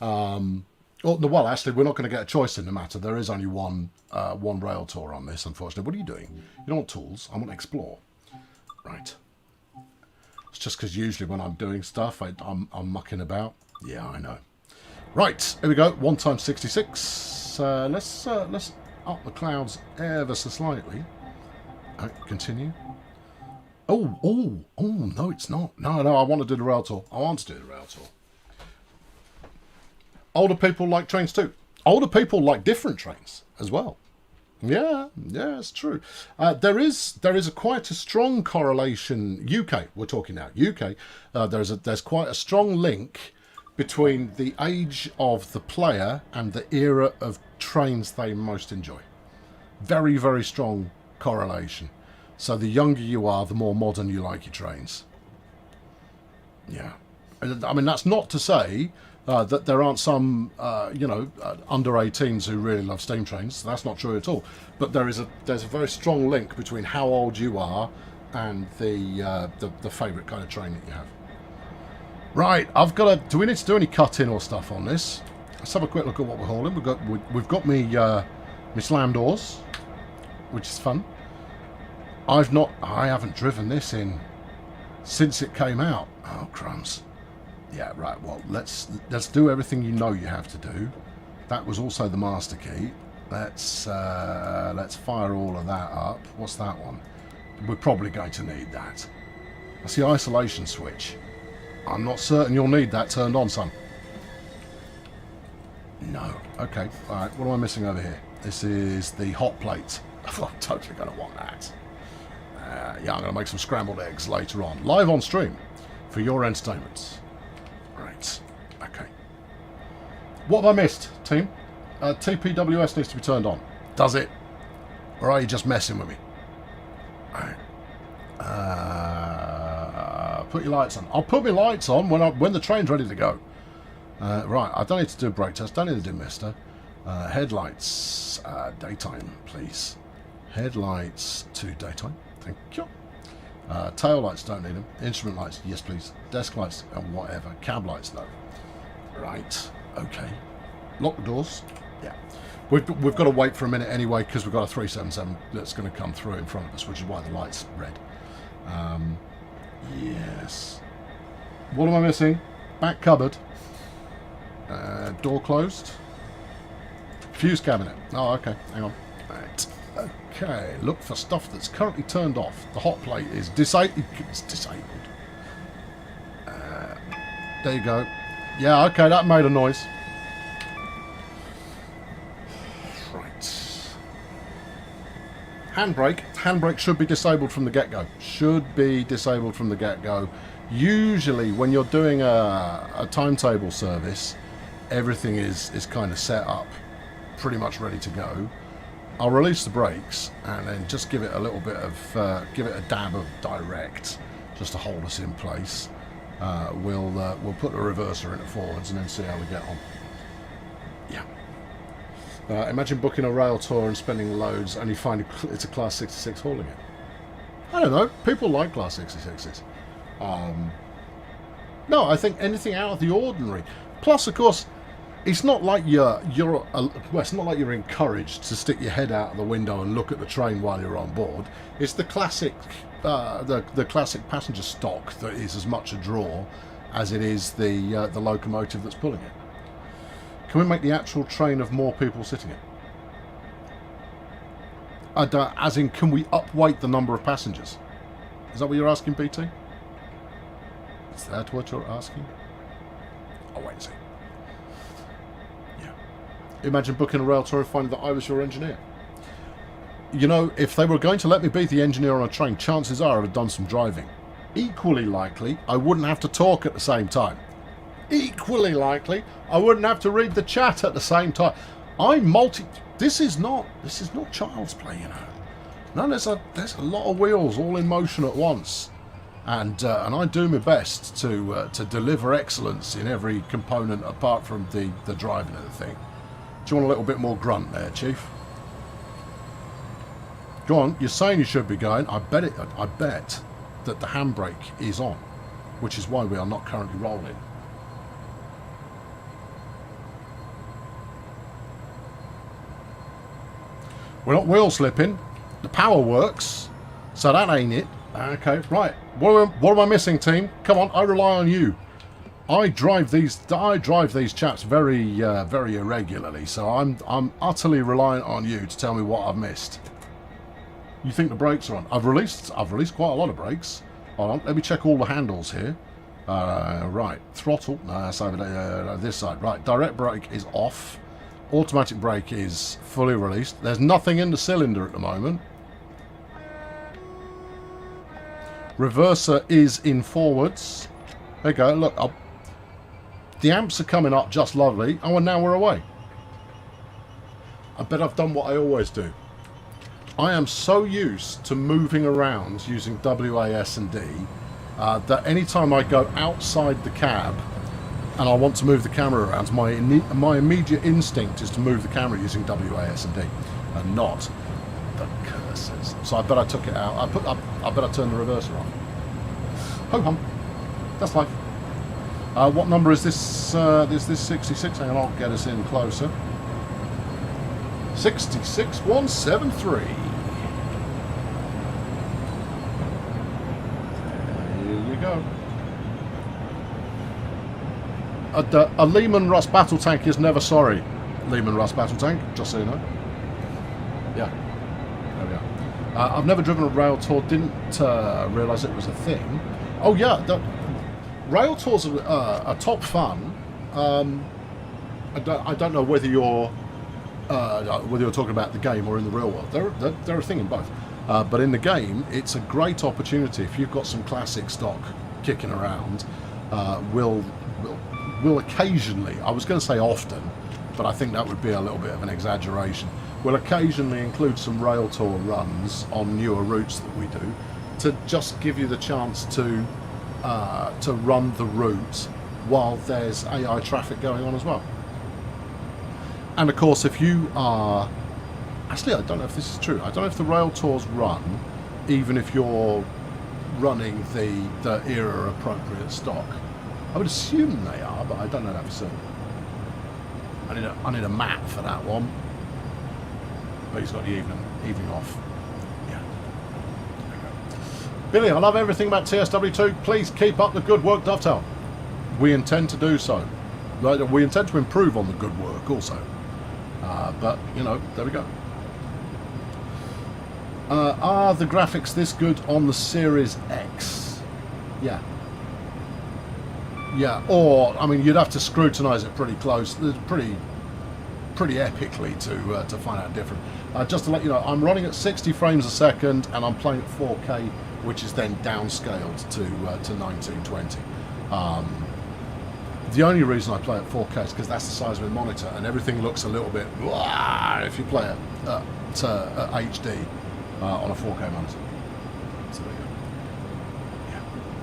Well, actually, we're not going to get a choice in the matter. There is only one rail tour on this, unfortunately. What are you doing? You don't want tools. I want to explore. Right. It's just because usually when I'm doing stuff, I'm mucking about. Yeah, I know. Right, here we go. 1 times 66. Let's up the clouds ever so slightly. Continue. Oh, no, it's not. No, I want to do the rail tour. Older people like trains too. Older people like different trains as well. Yeah, it's true. There is quite a strong correlation. UK, we're talking now. UK. There's quite a strong link between the age of the player and the era of trains they most enjoy. Very, very strong correlation. So the younger you are, the more modern you like your trains. Yeah. I mean, that's not to say that there aren't some, under 18s who really love steam trains. That's not true at all. But there's a very strong link between how old you are and the favourite kind of train that you have. Right, do we need to do any cut-in or stuff on this? Let's have a quick look at what we're hauling. We've got me slam doors, which is fun. I haven't driven this in since it came out. Oh, crumbs. Yeah, right, well, let's do everything you know you have to do. That was also the master key. Let's fire all of that up. What's that one? We're probably going to need that. That's the isolation switch. I'm not certain you'll need that turned on, son. No. Okay, alright, what am I missing over here? This is the hot plate. I'm totally going to want that. Yeah, I'm going to make some scrambled eggs later on. Live on stream for your entertainment. Right. Okay. What have I missed, team? TPWS needs to be turned on. Does it? Or are you just messing with me? Alright. Put your lights on. I'll put my lights on when the train's ready to go. Right. I don't need to do a brake test. Don't need to do mister. Headlights. Daytime, please. Headlights to daytime. Thank you. Tail lights, don't need them. Instrument lights, yes please. Desk lights, whatever. Cab lights, no. Right, okay. Lock the doors. Yeah. We've got to wait for a minute anyway because we've got a 377 that's going to come through in front of us, which is why the light's red. Yes. What am I missing? Back cupboard. Door closed. Fuse cabinet. Oh, okay. Hang on. Right. Okay. Look for stuff that's currently turned off. The hot plate is disabled. It's disabled. There you go. Yeah, okay. That made a noise. Right. Handbrake should be disabled from the get-go. Should be disabled from the get-go. Usually when you're doing a timetable service, everything is kind of set up, pretty much ready to go. I'll release the brakes and then just give it a little bit of, give it a dab of direct, just to hold us in place. We'll put the reverser into forwards and then see how we get on. Yeah. Imagine booking a rail tour and spending loads, and you find it's a Class 66 hauling it. I don't know. People like Class 66s. No, I think anything out of the ordinary. Plus, of course, it's not like it's not like you're encouraged to stick your head out of the window and look at the train while you're on board. It's the classic, the classic passenger stock that is as much a draw as it is the locomotive that's pulling it. Can we make the actual train of more people sitting it? As in, can we upweight the number of passengers? Is that what you're asking, BT? Is that what you're asking? I'll wait and see. Yeah. Imagine booking a rail tour and finding that I was your engineer. You know, if they were going to let me be the engineer on a train, chances are I'd have done some driving. Equally likely, I wouldn't have to talk at the same time. Equally likely, I wouldn't have to read the chat at the same time. This is not child's play, you know. No, there's a lot of wheels all in motion at once. And I do my best to deliver excellence in every component apart from the driving of the thing. Do you want a little bit more grunt there, Chief? Go on, you're saying you should be going. I bet that the handbrake is on, which is why we are not currently rolling. We're not wheel slipping. The power works, so that ain't it. Okay, right. What am I missing, team? Come on, I rely on you. I drive these chaps very irregularly, so I'm utterly reliant on you to tell me what I've missed. You think the brakes are on? I've released quite a lot of brakes. Hold on, let me check all the handles here. Right, throttle. No, that's over there, this side. Right, direct brake is off. Automatic brake is fully released. There's nothing in the cylinder at the moment. Reverser is in forwards. There you go. Look, the amps are coming up just lovely. Oh, and now we're away. I bet I've done what I always do. I am so used to moving around using WAS and D that anytime I go outside the cab and I want to move the camera around, my immediate instinct is to move the camera using WAS and D, and not the cursors. So I bet I took it out. I bet I turned the reverser on. Ho hum. That's life. What number is this? Is this 66? Hang on, I'll get us in closer. 66173. There you go. A Lehman Russ battle tank is never sorry. Lehman Russ battle tank, just so you know. Yeah, there we are. I've never driven a rail tour, didn't realise it was a thing. Oh yeah, rail tours are top fun. I don't know whether you're talking about the game or in the real world. They're a thing in both. But in the game, it's a great opportunity if you've got some classic stock kicking around. We'll occasionally, I was going to say often, but I think that would be a little bit of an exaggeration. We'll occasionally include some rail tour runs on newer routes that we do to just give you the chance to run the route while there's AI traffic going on as well. And of course, if you are... Actually, I don't know if this is true. I don't know if the rail tours run even if you're running the era appropriate stock. I would assume they are, but I don't know that for certain. I need a map for that one. But he's got the evening off. Yeah. Billy, I love everything about TSW2. Please keep up the good work, Dovetail. We intend to do so. We intend to improve on the good work also. But, you know, there we go. Are the graphics this good on the Series X? Yeah. Yeah, or, I mean, you'd have to scrutinise it pretty close. There's pretty epically to find out different. Just to let you know, I'm running at 60 frames a second, and I'm playing at 4K, which is then downscaled to 1920. The only reason I play at 4K is because that's the size of my monitor, and everything looks a little bit if you play it at HD on a 4K monitor. So there you go.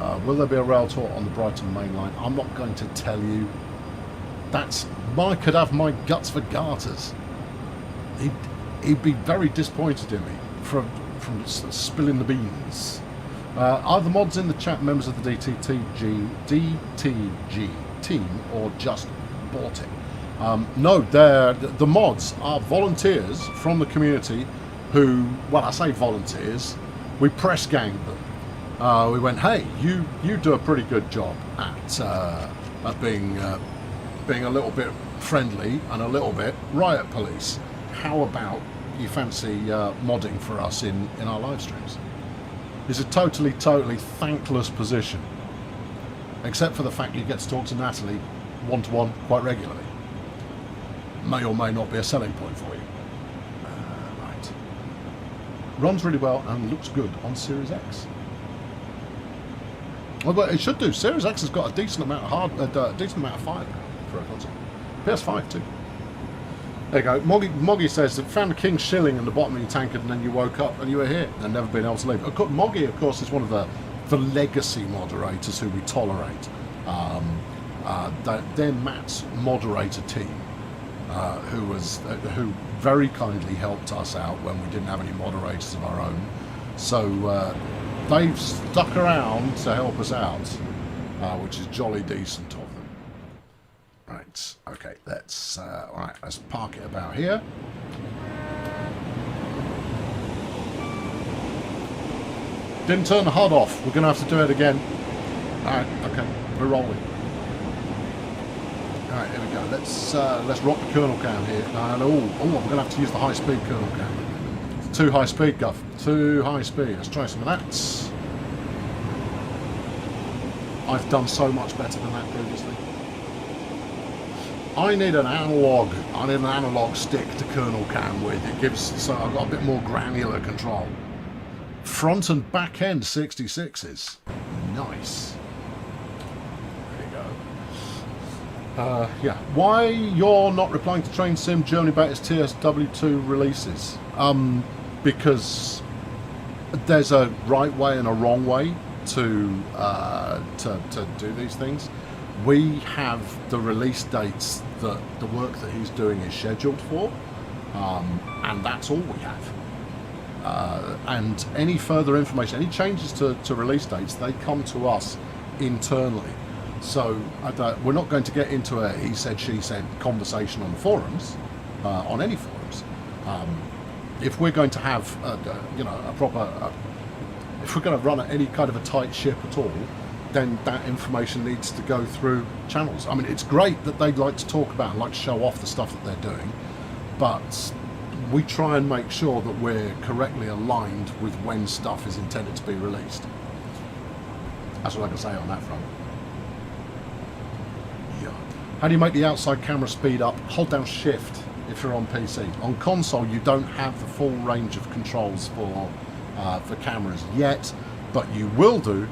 Yeah. Will there be a rail tour on the Brighton main line? I'm not going to tell you. Mike could have my guts for garters. He'd be very disappointed in me from spilling the beans. Are the mods in the chat members of the DTG team, or just bought it? No, the mods are volunteers from the community who, well, I say volunteers, we press ganged them. We went, hey, you do a pretty good job at being a little bit friendly and a little bit riot police. How about you fancy modding for us in our live streams? It's a totally thankless position, except for the fact you get to talk to Natalie one-to-one quite regularly. May or may not be a selling point for you. Right. Runs really well and looks good on Series X. Well, but it should do. Series X has got a decent amount of decent amount of fibre for a console. PS5 too. There you go. Moggy says that found a King Shilling in the bottom of your tankard, and then you woke up and you were here and never been able to leave. Moggy, of course, is one of the legacy moderators who we tolerate. They're Matt's moderator team, who very kindly helped us out when we didn't have any moderators of our own. So they've stuck around to help us out, which is jolly decent of them. Right, okay, let's park it about here. Didn't turn the HUD off. We're going to have to do it again. Alright, okay, we're rolling. Alright, here we go. Let's rock the kernel cam here. I'm going to have to use the high-speed kernel cam. Too high speed, Guff. Too high speed. Let's try some of that. I've done so much better than that previously. I need an analog stick to kernel cam with. It gives, so I've got a bit more granular control. Front and back end 66s. Nice. There you go. Yeah. Why you're not replying to Train Sim Germany about its TSW2 releases? Because there's a right way and a wrong way to do these things. We have the release dates that the work that he's doing is scheduled for, and that's all we have. And any further information, any changes to release dates, they come to us internally. So we're not going to get into a he said, she said conversation on the forums, on any forums. If we're going to have a proper, if we're going to run any kind of a tight ship at all, then that information needs to go through channels. I mean, it's great that they'd like to talk about and like to show off the stuff that they're doing, but we try and make sure that we're correctly aligned with when stuff is intended to be released. That's what I can say on that front. Yeah. How do you make the outside camera speed up? Hold down shift if you're on PC. On console, you don't have the full range of controls for cameras yet, but you will do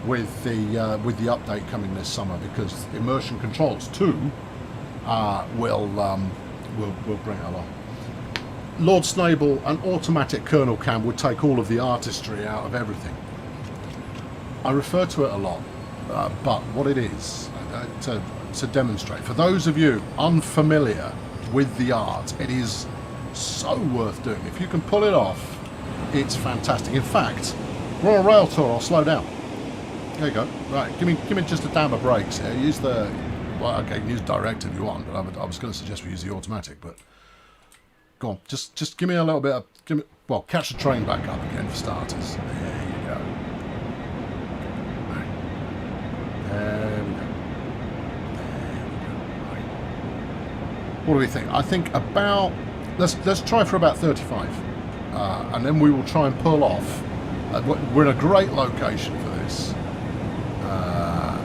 with the update coming this summer, because Immersion Controls 2 will bring it along. Lord Snable, an automatic kernel cam would take all of the artistry out of everything. I refer to it a lot, but what it is, to demonstrate, for those of you unfamiliar with the art, it is so worth doing. If you can pull it off, it's fantastic. In fact, we're on a rail tour. I'll slow down. There you go. Right, give me just a dab of brakes here. Use the, well, okay, you can use direct if you want, but I was going to suggest we use the automatic, but go on, just give me a little bit of, well, catch the train back up again for starters. There you go. Right. There we go. Right. What do we think? I think about, let's try for about 35, and then we will try and pull off. We're in a great location for this. Yeah.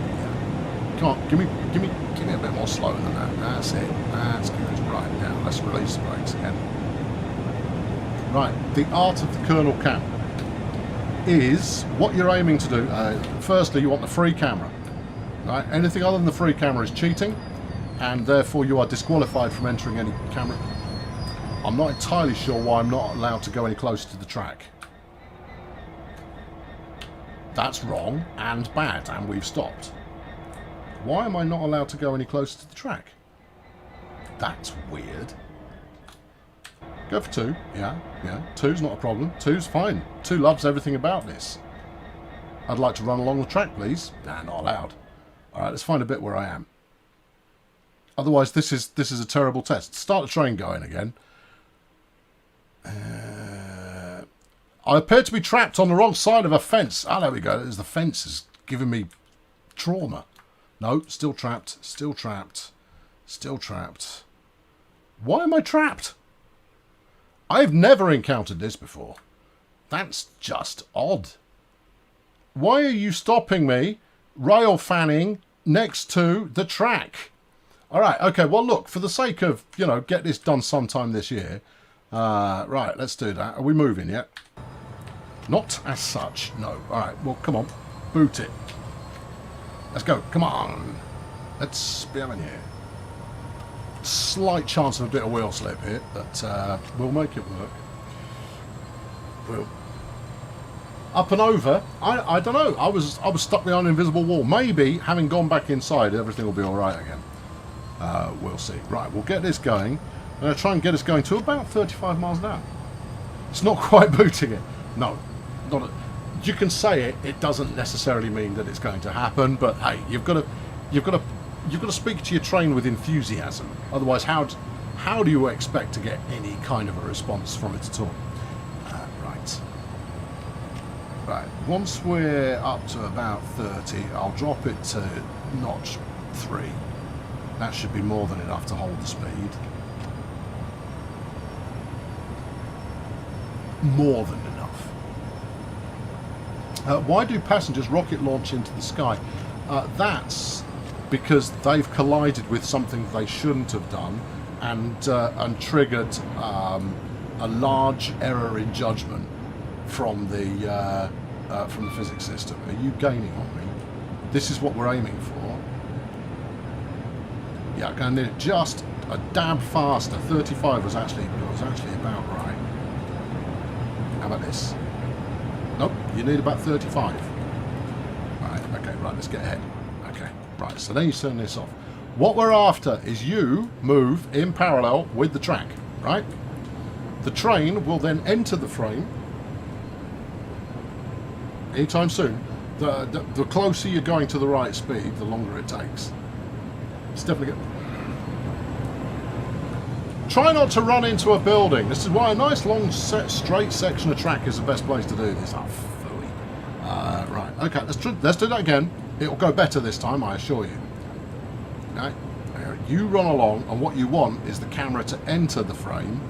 Come on, give me a bit more slower than that. That's it. That's good. Right now. let's release the brakes again. Right, the art of the kernel cam is what you're aiming to do. Firstly, you want the free camera. Right? Anything other than the free camera is cheating, and therefore you are disqualified from entering any camera. I'm not entirely sure why I'm not allowed to go any closer to the track. That's wrong and bad, and we've stopped. Why am I not allowed to go any closer to the track? That's weird. Go for 2. Yeah. 2's not a problem. 2's fine. 2 loves everything about this. I'd like to run along the track, please. Nah, not allowed. Alright, let's find a bit where I am. Otherwise, this is a terrible test. Start the train going again. I appear to be trapped on the wrong side of a fence. Ah, there we go. There's the fence is giving me trauma. No, still trapped. Still trapped. Still trapped. Why am I trapped? I've never encountered this before. That's just odd. Why are you stopping me, rail fanning, next to the track? Alright, okay, well look, for the sake of, you know, get this done sometime this year. Right, let's do that. Are we moving yet? Not as such, no. Alright, well, come on. Boot it. Let's go. Come on. Let's be on here. Slight chance of a bit of wheel slip here, but we'll make it work. We'll... Up and over? I don't know. I was stuck behind an invisible wall. Maybe, having gone back inside, everything will be alright again. We'll see. Right, we'll get this going. I'm going to try and get us going to about 35 miles an hour. It's not quite booting it. No. Not a, you can say it. It doesn't necessarily mean that it's going to happen, but hey, you've got to speak to your train with enthusiasm. Otherwise, how do you expect to get any kind of a response from it at all? Right, once we're up to about 30, I'll drop it to notch 3. That should be more than enough to hold the speed. More than enough. Why do passengers rocket launch into the sky? That's because they've collided with something they shouldn't have done and triggered a large error in judgment from the physics system. Are you gaining on me? This is what we're aiming for. Yeah, going to need it just a dab faster. 35 was actually about right. How about this? Nope, you need about 35. Right, okay, right, let's get ahead. Okay, right, so then you turn this off. What we're after is you move in parallel with the track, right? The train will then enter the frame anytime soon. The closer you're going to the right speed, the longer it takes. It's definitely good. Try not to run into a building. This is why a nice long straight section of track is the best place to do this. Oh, phooey. Right, okay, let's do that again. It'll go better this time, I assure you. Okay, you run along, and what you want is the camera to enter the frame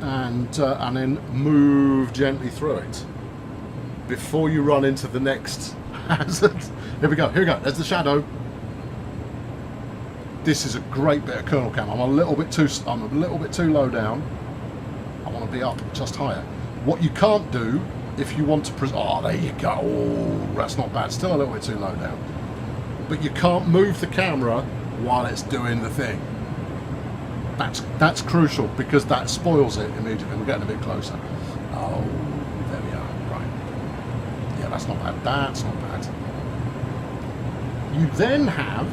and then move gently through it before you run into the next hazard. Here we go, there's the shadow. This is a great bit of kernel cam. I'm a little bit too low down. I want to be up just higher. What you can't do if you want to oh, there you go. Oh, that's not bad. Still a little bit too low down. But you can't move the camera while it's doing the thing. That's crucial because that spoils it immediately. We're getting a bit closer. Oh, there we are. Right. Yeah, that's not bad. That's not bad. You then have,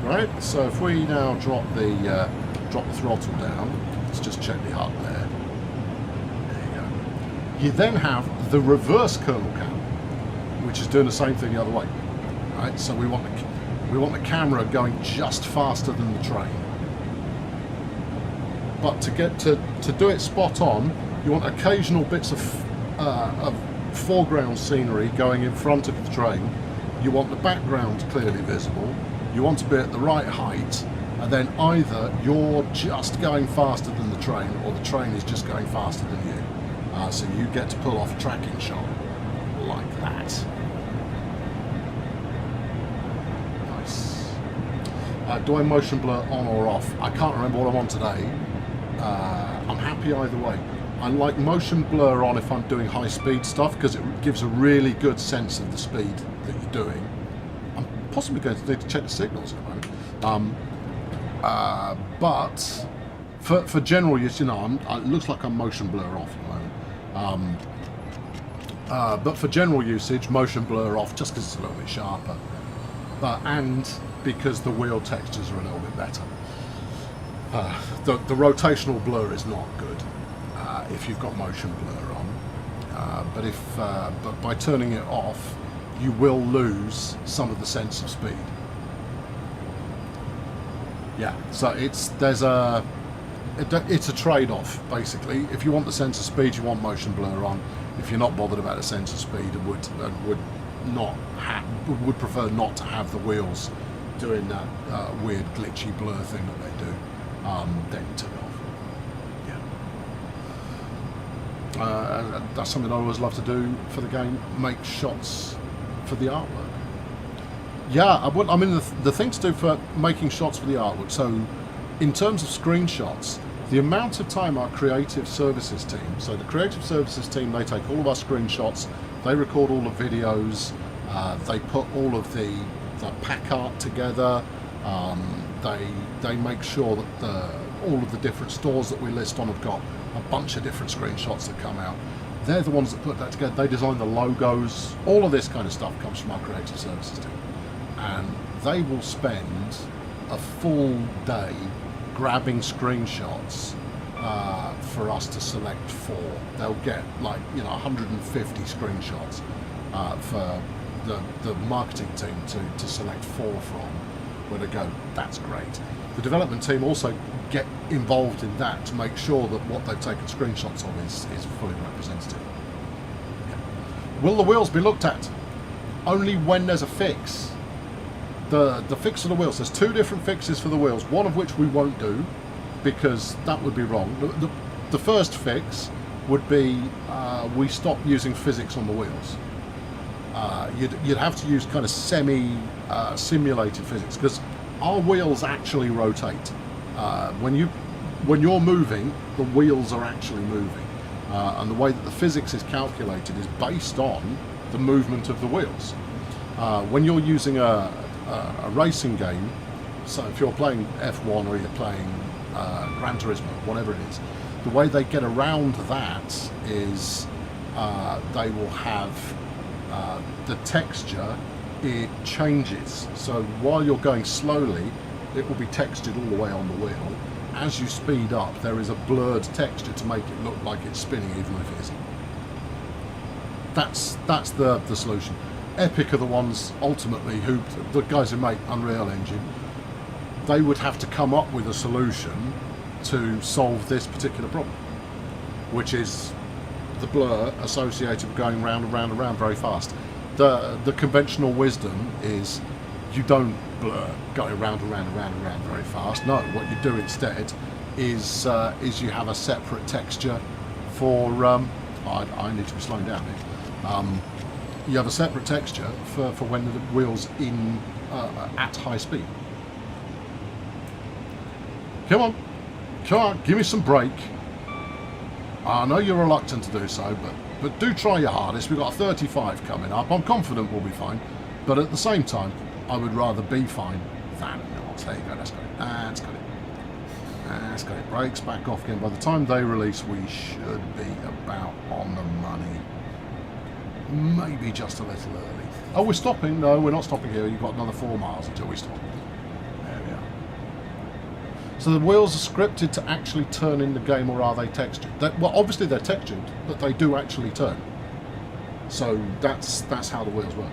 right? So if we now drop the throttle down, let's just check the HUD there. There you go. You then have the reverse kernel cam, which is doing the same thing the other way. Right? So we want the camera going just faster than the train. But to get to do it spot on, you want occasional bits of foreground scenery going in front of the train. You want the background clearly visible. You want to be at the right height, and then either you're just going faster than the train, or the train is just going faster than you. So you get to pull off a tracking shot like that. Nice. Do I motion blur on or off? I can't remember what I'm on today. happy either way. I like motion blur on if I'm doing high speed stuff because it gives a really good sense of the speed that you're doing. I'm possibly going to need to check the signals at the moment. But for general use, it looks like I'm motion blur off at the moment. But for general usage, motion blur off just because it's a little bit sharper. And because the wheel textures are a little bit better. The rotational blur is not good if you've got motion blur on. But by turning it off, you will lose some of the sense of speed. Yeah, so it's a trade-off basically. If you want the sense of speed, you want motion blur on. If you're not bothered about the sense of speed and would prefer not to have the wheels doing that weird glitchy blur thing that they do, then turn it off. Yeah. That's something I always love to do for the game, make shots for the artwork. Yeah, the thing to do for making shots for the artwork, so in terms of screenshots, the amount of time our creative services team, so the creative services team, they take all of our screenshots, they record all the videos, they put all of the pack art together, they make sure that all of the different stores that we list on have got a bunch of different screenshots that come out. They're the ones that put that together. They design the logos. All of this kind of stuff comes from our creative services team. And they will spend a full day grabbing screenshots for us to select for. They'll get 150 screenshots for the marketing team to select 4 from, where they go, that's great. The development team also get involved in that to make sure that what they've taken screenshots of is fully representative. Yeah. Will the wheels be looked at? Only when there's a fix. The fix for the wheels, there's 2 different fixes for the wheels, one of which we won't do because that would be wrong. The first fix would be we stop using physics on the wheels. You'd have to use kind of simulated physics because our wheels actually rotate. When you're moving, the wheels are actually moving, and the way that the physics is calculated is based on the movement of the wheels. When you're using a racing game, so if you're playing F1 or you're playing Gran Turismo, whatever it is, the way they get around that is they will have the texture, it changes. So while you're going slowly, it will be textured all the way on the wheel. As you speed up, there is a blurred texture to make it look like it's spinning even if it isn't. That's the solution. Epic are the ones ultimately the guys who make Unreal Engine, they would have to come up with a solution to solve this particular problem, which is the blur associated with going round and round and round very fast. The conventional wisdom is you don't blur going round and round and round and round very fast. No, what you do instead is you have a separate texture for I need to be slowing down here. You have a separate texture for when the wheel's in at high speed. Come on, give me some brake. I know you're reluctant to do so, but do try your hardest. We've got a 35 coming up. I'm confident we'll be fine, but at the same time, I would rather be fine than not. There you go, that's got it. That's got it. That's got it. Brakes back off again. By the time they release, we should be about on the money. Maybe just a little early. Oh, we're stopping. No, we're not stopping here. You've got another 4 miles until we stop. There we are. So the wheels are scripted to actually turn in the game, or are they textured? Well, obviously they're textured, but they do actually turn. So that's how the wheels work.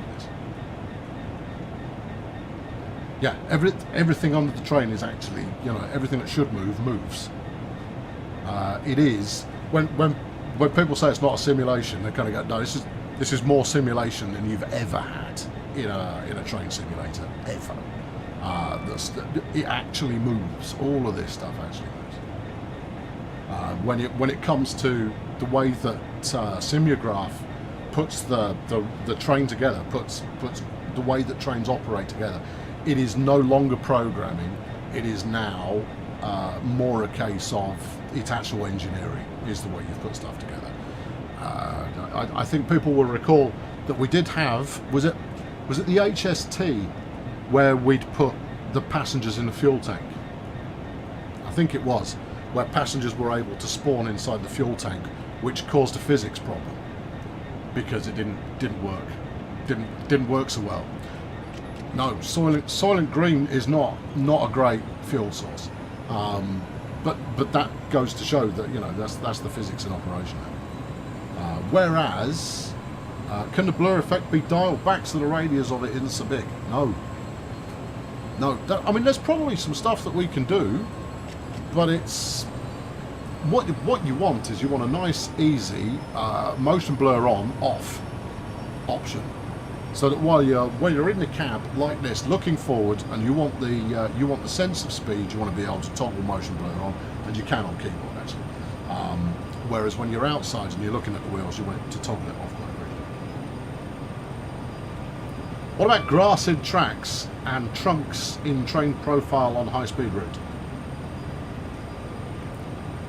Yeah, everything under the train is actually, everything that should move moves. It is when people say it's not a simulation, they kind of go, no, this is more simulation than you've ever had in a train simulator ever. It actually moves. All of this stuff actually moves. When it comes to the way that Simulgraph puts the train together, puts the way that trains operate together, it is no longer programming. It is now more a case of it's actual engineering is the way you've put stuff together. I think people will recall that we did have, was it the HST where we'd put the passengers in the fuel tank? I think it was, where passengers were able to spawn inside the fuel tank, which caused a physics problem because it didn't work so well. No, Soylent Green is not a great fuel source, but that goes to show that, you know, that's the physics in operation. Whereas, can the blur effect be dialed back so the radius of it isn't so big? No. I mean, there's probably some stuff that we can do, but it's what you want is you want a nice, easy motion blur on off option, so that while you're in the cab like this, looking forward, and you want the sense of speed, you want to be able to toggle motion blur on, and you can on keyboard actually. Whereas when you're outside and you're looking at the wheels, you want to toggle it off quite quickly. What about grass in tracks and trunks in train profile on high-speed route?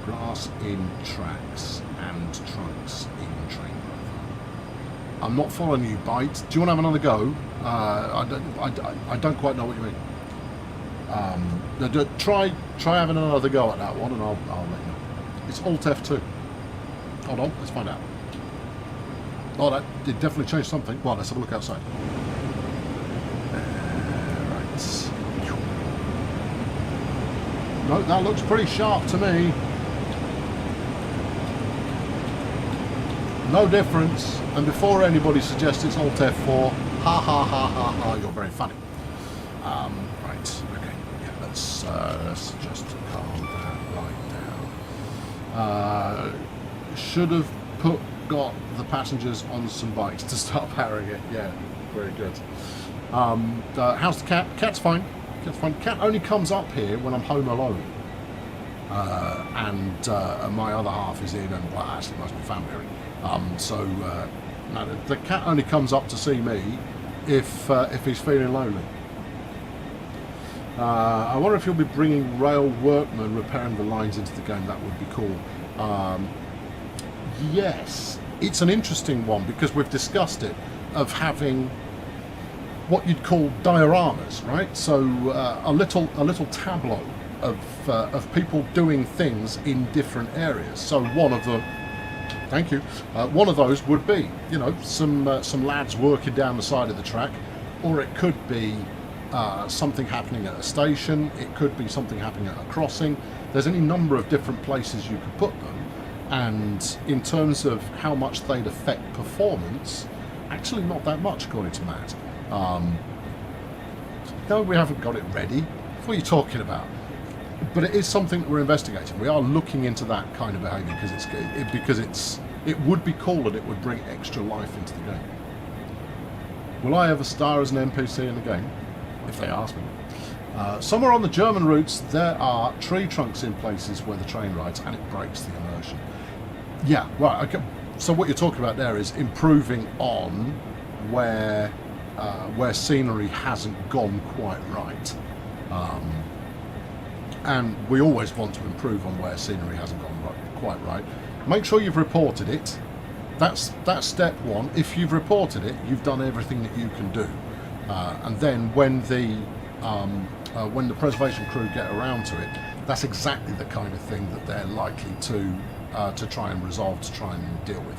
Grass in tracks and trunks in train profile. I'm not following you, Byte. Do you want to have another go? I don't quite know what you mean. Try having another go at that one, and I'll let you know. It's Alt F2. Hold on, let's find out. Oh, that did definitely change something. Well, let's have a look outside. Right. No, that looks pretty sharp to me. No difference. And before anybody suggests it's Alt F4, ha ha ha ha ha, you're very funny. Right, okay. Yeah, let's just calm that right down. Should have got the passengers on some bikes to start powering it. Yeah, very good. How's the cat? Cat's fine. Cat's fine. Cat only comes up here when I'm home alone, and my other half is in, and well, actually most of my family are in. So no, the cat only comes up to see me if he's feeling lonely. I wonder if you'll be bringing rail workmen repairing the lines into the game. That would be cool. Yes, it's an interesting one because we've discussed it, of having what you'd call dioramas, right? So a little tableau of people doing things in different areas. So one of the, thank you, one of those would be, you know, some lads working down the side of the track, or it could be something happening at a station. It could be something happening at a crossing. There's any number of different places you could put them. And in terms of how much they'd affect performance, actually not that much, according to Matt. No, we haven't got it ready. What are you talking about? But it is something that we're investigating. We are looking into that kind of behaviour because it would be cool and it would bring extra life into the game. Will I ever star as an NPC in the game? If they ask me. Somewhere on the German routes there are tree trunks in places where the train rides, and it breaks the immersion. Yeah, right. Okay. So what you're talking about there is improving on where scenery hasn't gone quite right, and we always want to improve on where scenery hasn't gone quite right. Make sure you've reported it. That's step one. If you've reported it, you've done everything that you can do, and then when the preservation crew get around to it, that's exactly the kind of thing that they're likely to try and resolve, to try and deal with.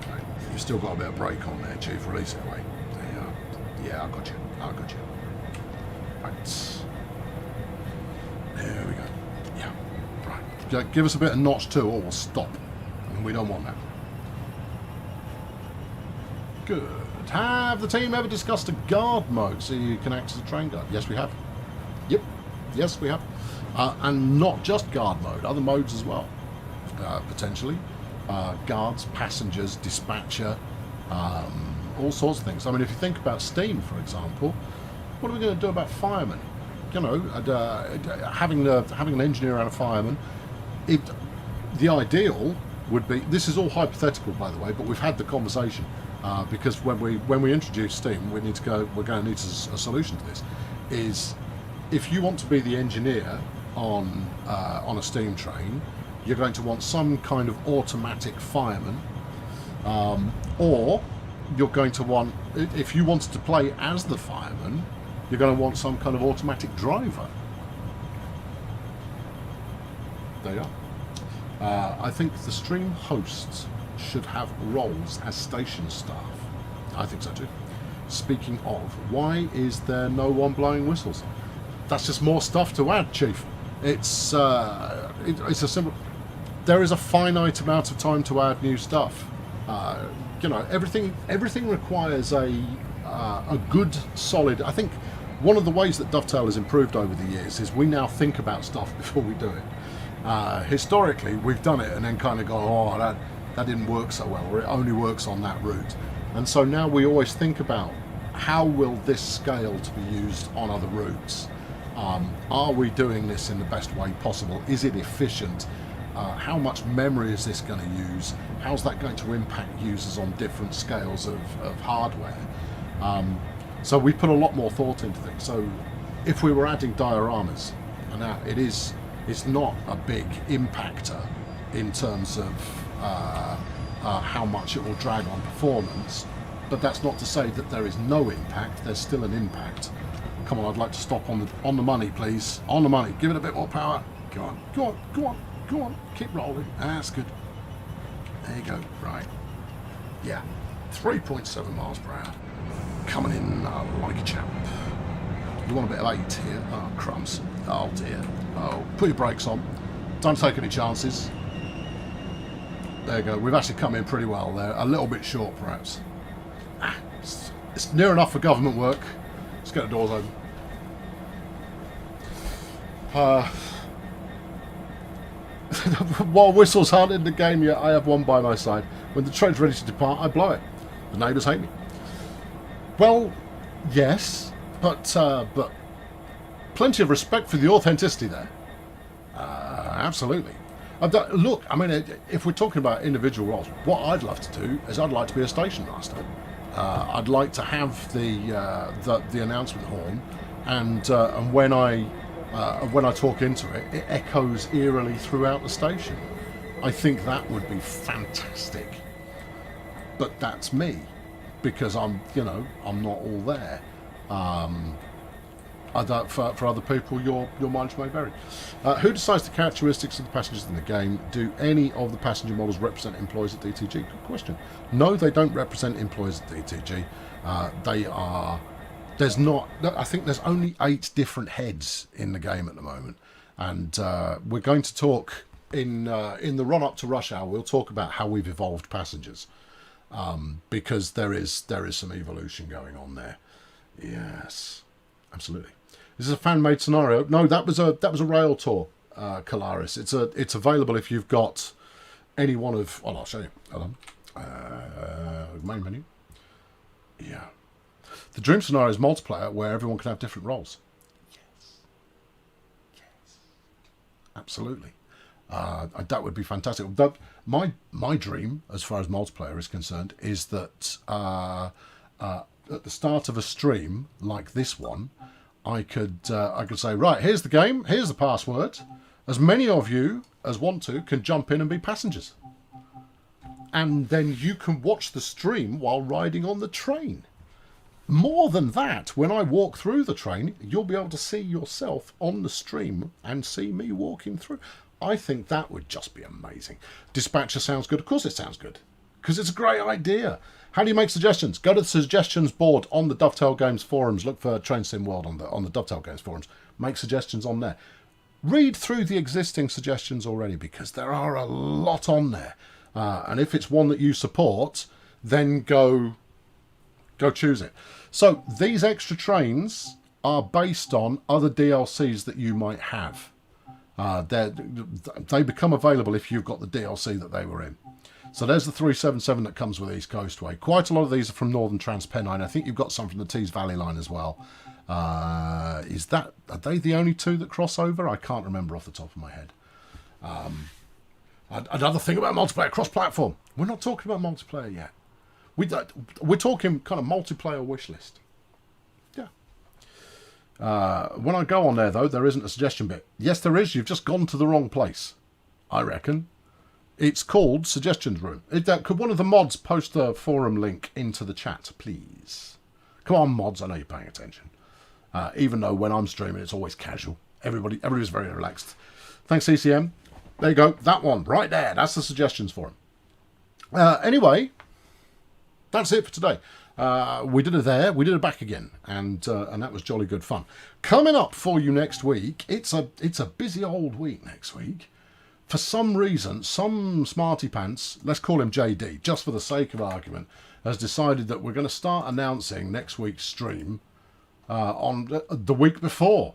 Right. You've still got a bit of brake on there, Chief. Release it away. Yeah, I got you. Right. There we go. Yeah. Right. Give us a bit of notch too, or we'll stop. And we don't want that. Good. Have the team ever discussed a guard mode so you can act as a train guard? Yes, we have. Yep. Yes, we have. And not just guard mode, other modes as well, potentially. Guards, passengers, dispatcher, all sorts of things. I mean, if you think about Steam, for example, what are we going to do about firemen? You know, having an engineer and a fireman. The ideal would be, this is all hypothetical, by the way, but we've had the conversation. Because when we introduce Steam, we're going to need a solution to this. Is if you want to be the engineer, on a steam train, you're going to want some kind of automatic fireman, or you're going to want, if you wanted to play as the fireman, you're going to want some kind of automatic driver. There you are. I think the stream hosts should have roles as station staff. I think so too. Speaking of, why is there no one blowing whistles? That's just more stuff to add, Chief. It's a simple. There is a finite amount of time to add new stuff. Everything requires a good, solid. I think one of the ways that Dovetail has improved over the years is we now think about stuff before we do it. Historically, we've done it and then kind of gone, oh, that didn't work so well, or it only works on that route. And so now we always think about how will this scale to be used on other routes. Are we doing this in the best way possible? Is it efficient? How much memory is this going to use? How's that going to impact users on different scales of hardware? So we put a lot more thought into things. So if we were adding dioramas, and now it's not a big impactor in terms of how much it will drag on performance, but that's not to say that there is no impact. There's still an impact. Come on, I'd like to stop on the money, please. On the money. Give it a bit more power. Go on, go on, go on, go on. Keep rolling. That's good. There you go. Right. Yeah. 3.7 miles per hour. Coming in like a champ. You want a bit of 8 here. Oh, crumbs. Oh, dear. Oh, put your brakes on. Don't take any chances. There you go. We've actually come in pretty well there. A little bit short, perhaps. It's near enough for government work. Let's get the doors open. While whistles aren't in the game yet, I have one by my side. When the train's ready to depart, I blow it. The neighbours hate me. Well, yes, but plenty of respect for the authenticity there. Absolutely. Look, I mean, if we're talking about individual roles, what I'd love to do is I'd like to be a station master. I'd like to have the announcement horn, and when I talk into it, it echoes eerily throughout the station. I think that would be fantastic. But that's me, because I'm not all there. For other people, your mileage may vary. Who decides the characteristics of the passengers in the game? Do any of the passenger models represent employees at DTG? Good question. No, they don't represent employees at DTG. I think there's only 8 different heads in the game at the moment, and we're going to talk in the run-up to Rush Hour. We'll talk about how we've evolved passengers, because there is some evolution going on there. Yes, absolutely. This is a fan-made scenario. No, that was a rail tour, Calaris. It's available if you've got any one of. Well, I'll show you. Hold on. Main menu. Yeah. The dream scenario is multiplayer where everyone can have different roles. Yes. Absolutely. That would be fantastic. My dream, as far as multiplayer is concerned, is that at the start of a stream like this one, I could say, right, here's the game, here's the password. As many of you as want to can jump in and be passengers. And then you can watch the stream while riding on the train. More than that, when I walk through the train, you'll be able to see yourself on the stream and see me walking through. I think that would just be amazing. Dispatcher sounds good. Of course it sounds good, because it's a great idea. How do you make suggestions? Go to the suggestions board on the Dovetail Games forums. Look for Train Sim World on the Dovetail Games forums. Make suggestions on there. Read through the existing suggestions already, because there are a lot on there. And if it's one that you support, then go choose it. So these extra trains are based on other DLCs that you might have. They become available if you've got the DLC that they were in. So there's the 377 that comes with East Coastway. Quite a lot of these are from Northern Transpennine. I think you've got some from the Tees Valley line as well. Are they the only 2 that cross over? I can't remember off the top of my head. Another thing about multiplayer, cross-platform. We're not talking about multiplayer yet. We're talking kind of multiplayer wish list. Yeah. When I go on there, though, there isn't a suggestion bit. Yes, there is. You've just gone to the wrong place, I reckon. It's called Suggestions Room. Could one of the mods post the forum link into the chat, please? Come on, mods. I know you're paying attention. Even though when I'm streaming, it's always casual. Everybody's very relaxed. Thanks, CCM. There you go. That one right there. That's the suggestions for him. Anyway, that's it for today. We did it there. We did it back again, and that was jolly good fun. Coming up for you next week. It's a busy old week next week. For some reason, some smarty pants, let's call him JD, just for the sake of argument, has decided that we're going to start announcing next week's stream on the week before.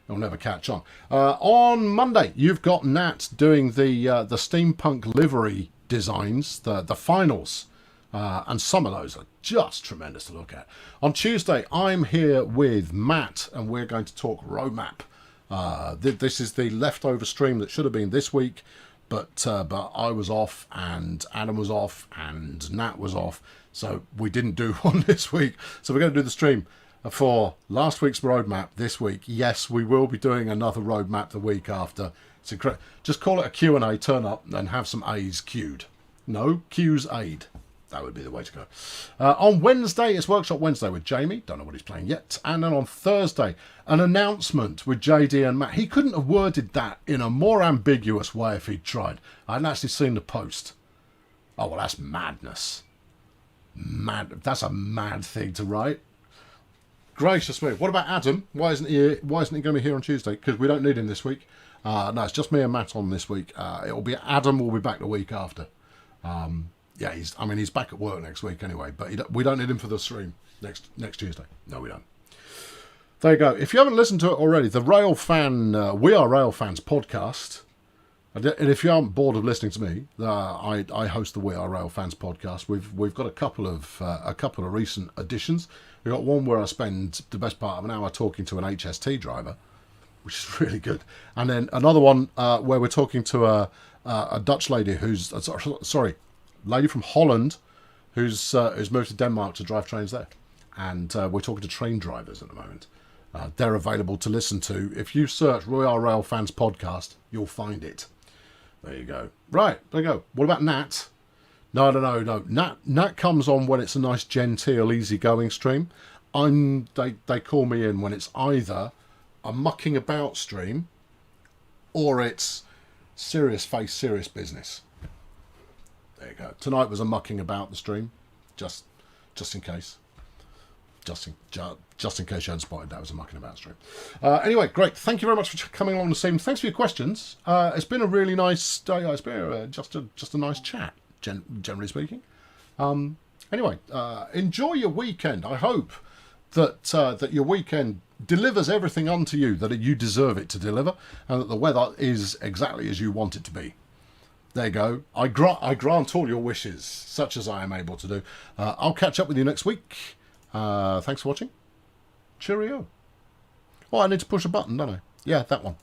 You'll never catch on. On Monday, you've got Nat doing the steampunk livery designs, the finals, and some of those are just tremendous to look at. On Tuesday, I'm here with Matt, and we're going to talk roadmap. This is the leftover stream that should have been this week, but I was off, and Adam was off, and Nat was off, so we didn't do one this week. So we're going to do the stream for last week's roadmap this week. Yes, we will be doing another roadmap the week after. It's incredible. Just call it a Q&A, turn up, and have some A's queued. No, Q's aid. That would be the way to go. On Wednesday, it's Workshop Wednesday with Jamie. Don't know what he's playing yet. And then on Thursday, an announcement with JD and Matt. He couldn't have worded that in a more ambiguous way if he'd tried. I hadn't actually seen the post. Oh, well, that's madness. That's a mad thing to write. Gracious me. What about Adam? Why isn't he going to be here on Tuesday? Because we don't need him this week. No, it's just me and Matt on this week. It'll be Adam will be back the week after. Yeah, he's back at work next week anyway, but we don't need him for the stream next Tuesday. No, we don't. There you go. If you haven't listened to it already, the Rail Fan, We Are Rail Fans podcast, and if you aren't bored of listening to me, I host the We Are Rail Fans podcast. We've got a couple of recent additions. We've got one where I spend the best part of an hour talking to an HST driver, which is really good, and then another one where we're talking to a Dutch lady who's lady from Holland who's moved to Denmark to drive trains there, and we're talking to train drivers at the moment. They're available to listen to. If you search Royal Rail Fans podcast, you'll find it. There you go. Right, there you go. What about Nat? No. Nat comes on when it's a nice, genteel, easygoing stream. They call me in when it's either a mucking about stream or it's serious face, serious business. There you go. Tonight was a mucking about the stream, just in case. Just in case you hadn't spotted, that was a mucking about stream. Anyway, great. Thank you very much for coming along this evening. Thanks for your questions. It's been a really nice day. It's been just a nice chat, generally speaking. Anyway, enjoy your weekend. I hope that your weekend delivers everything unto you that you deserve it to deliver, and that the weather is exactly as you want it to be. There you go. I grant all your wishes, such as I am able to do. I'll catch up with you next week. Thanks for watching. Cheerio. Oh, I need to push a button, don't I? Yeah, that one.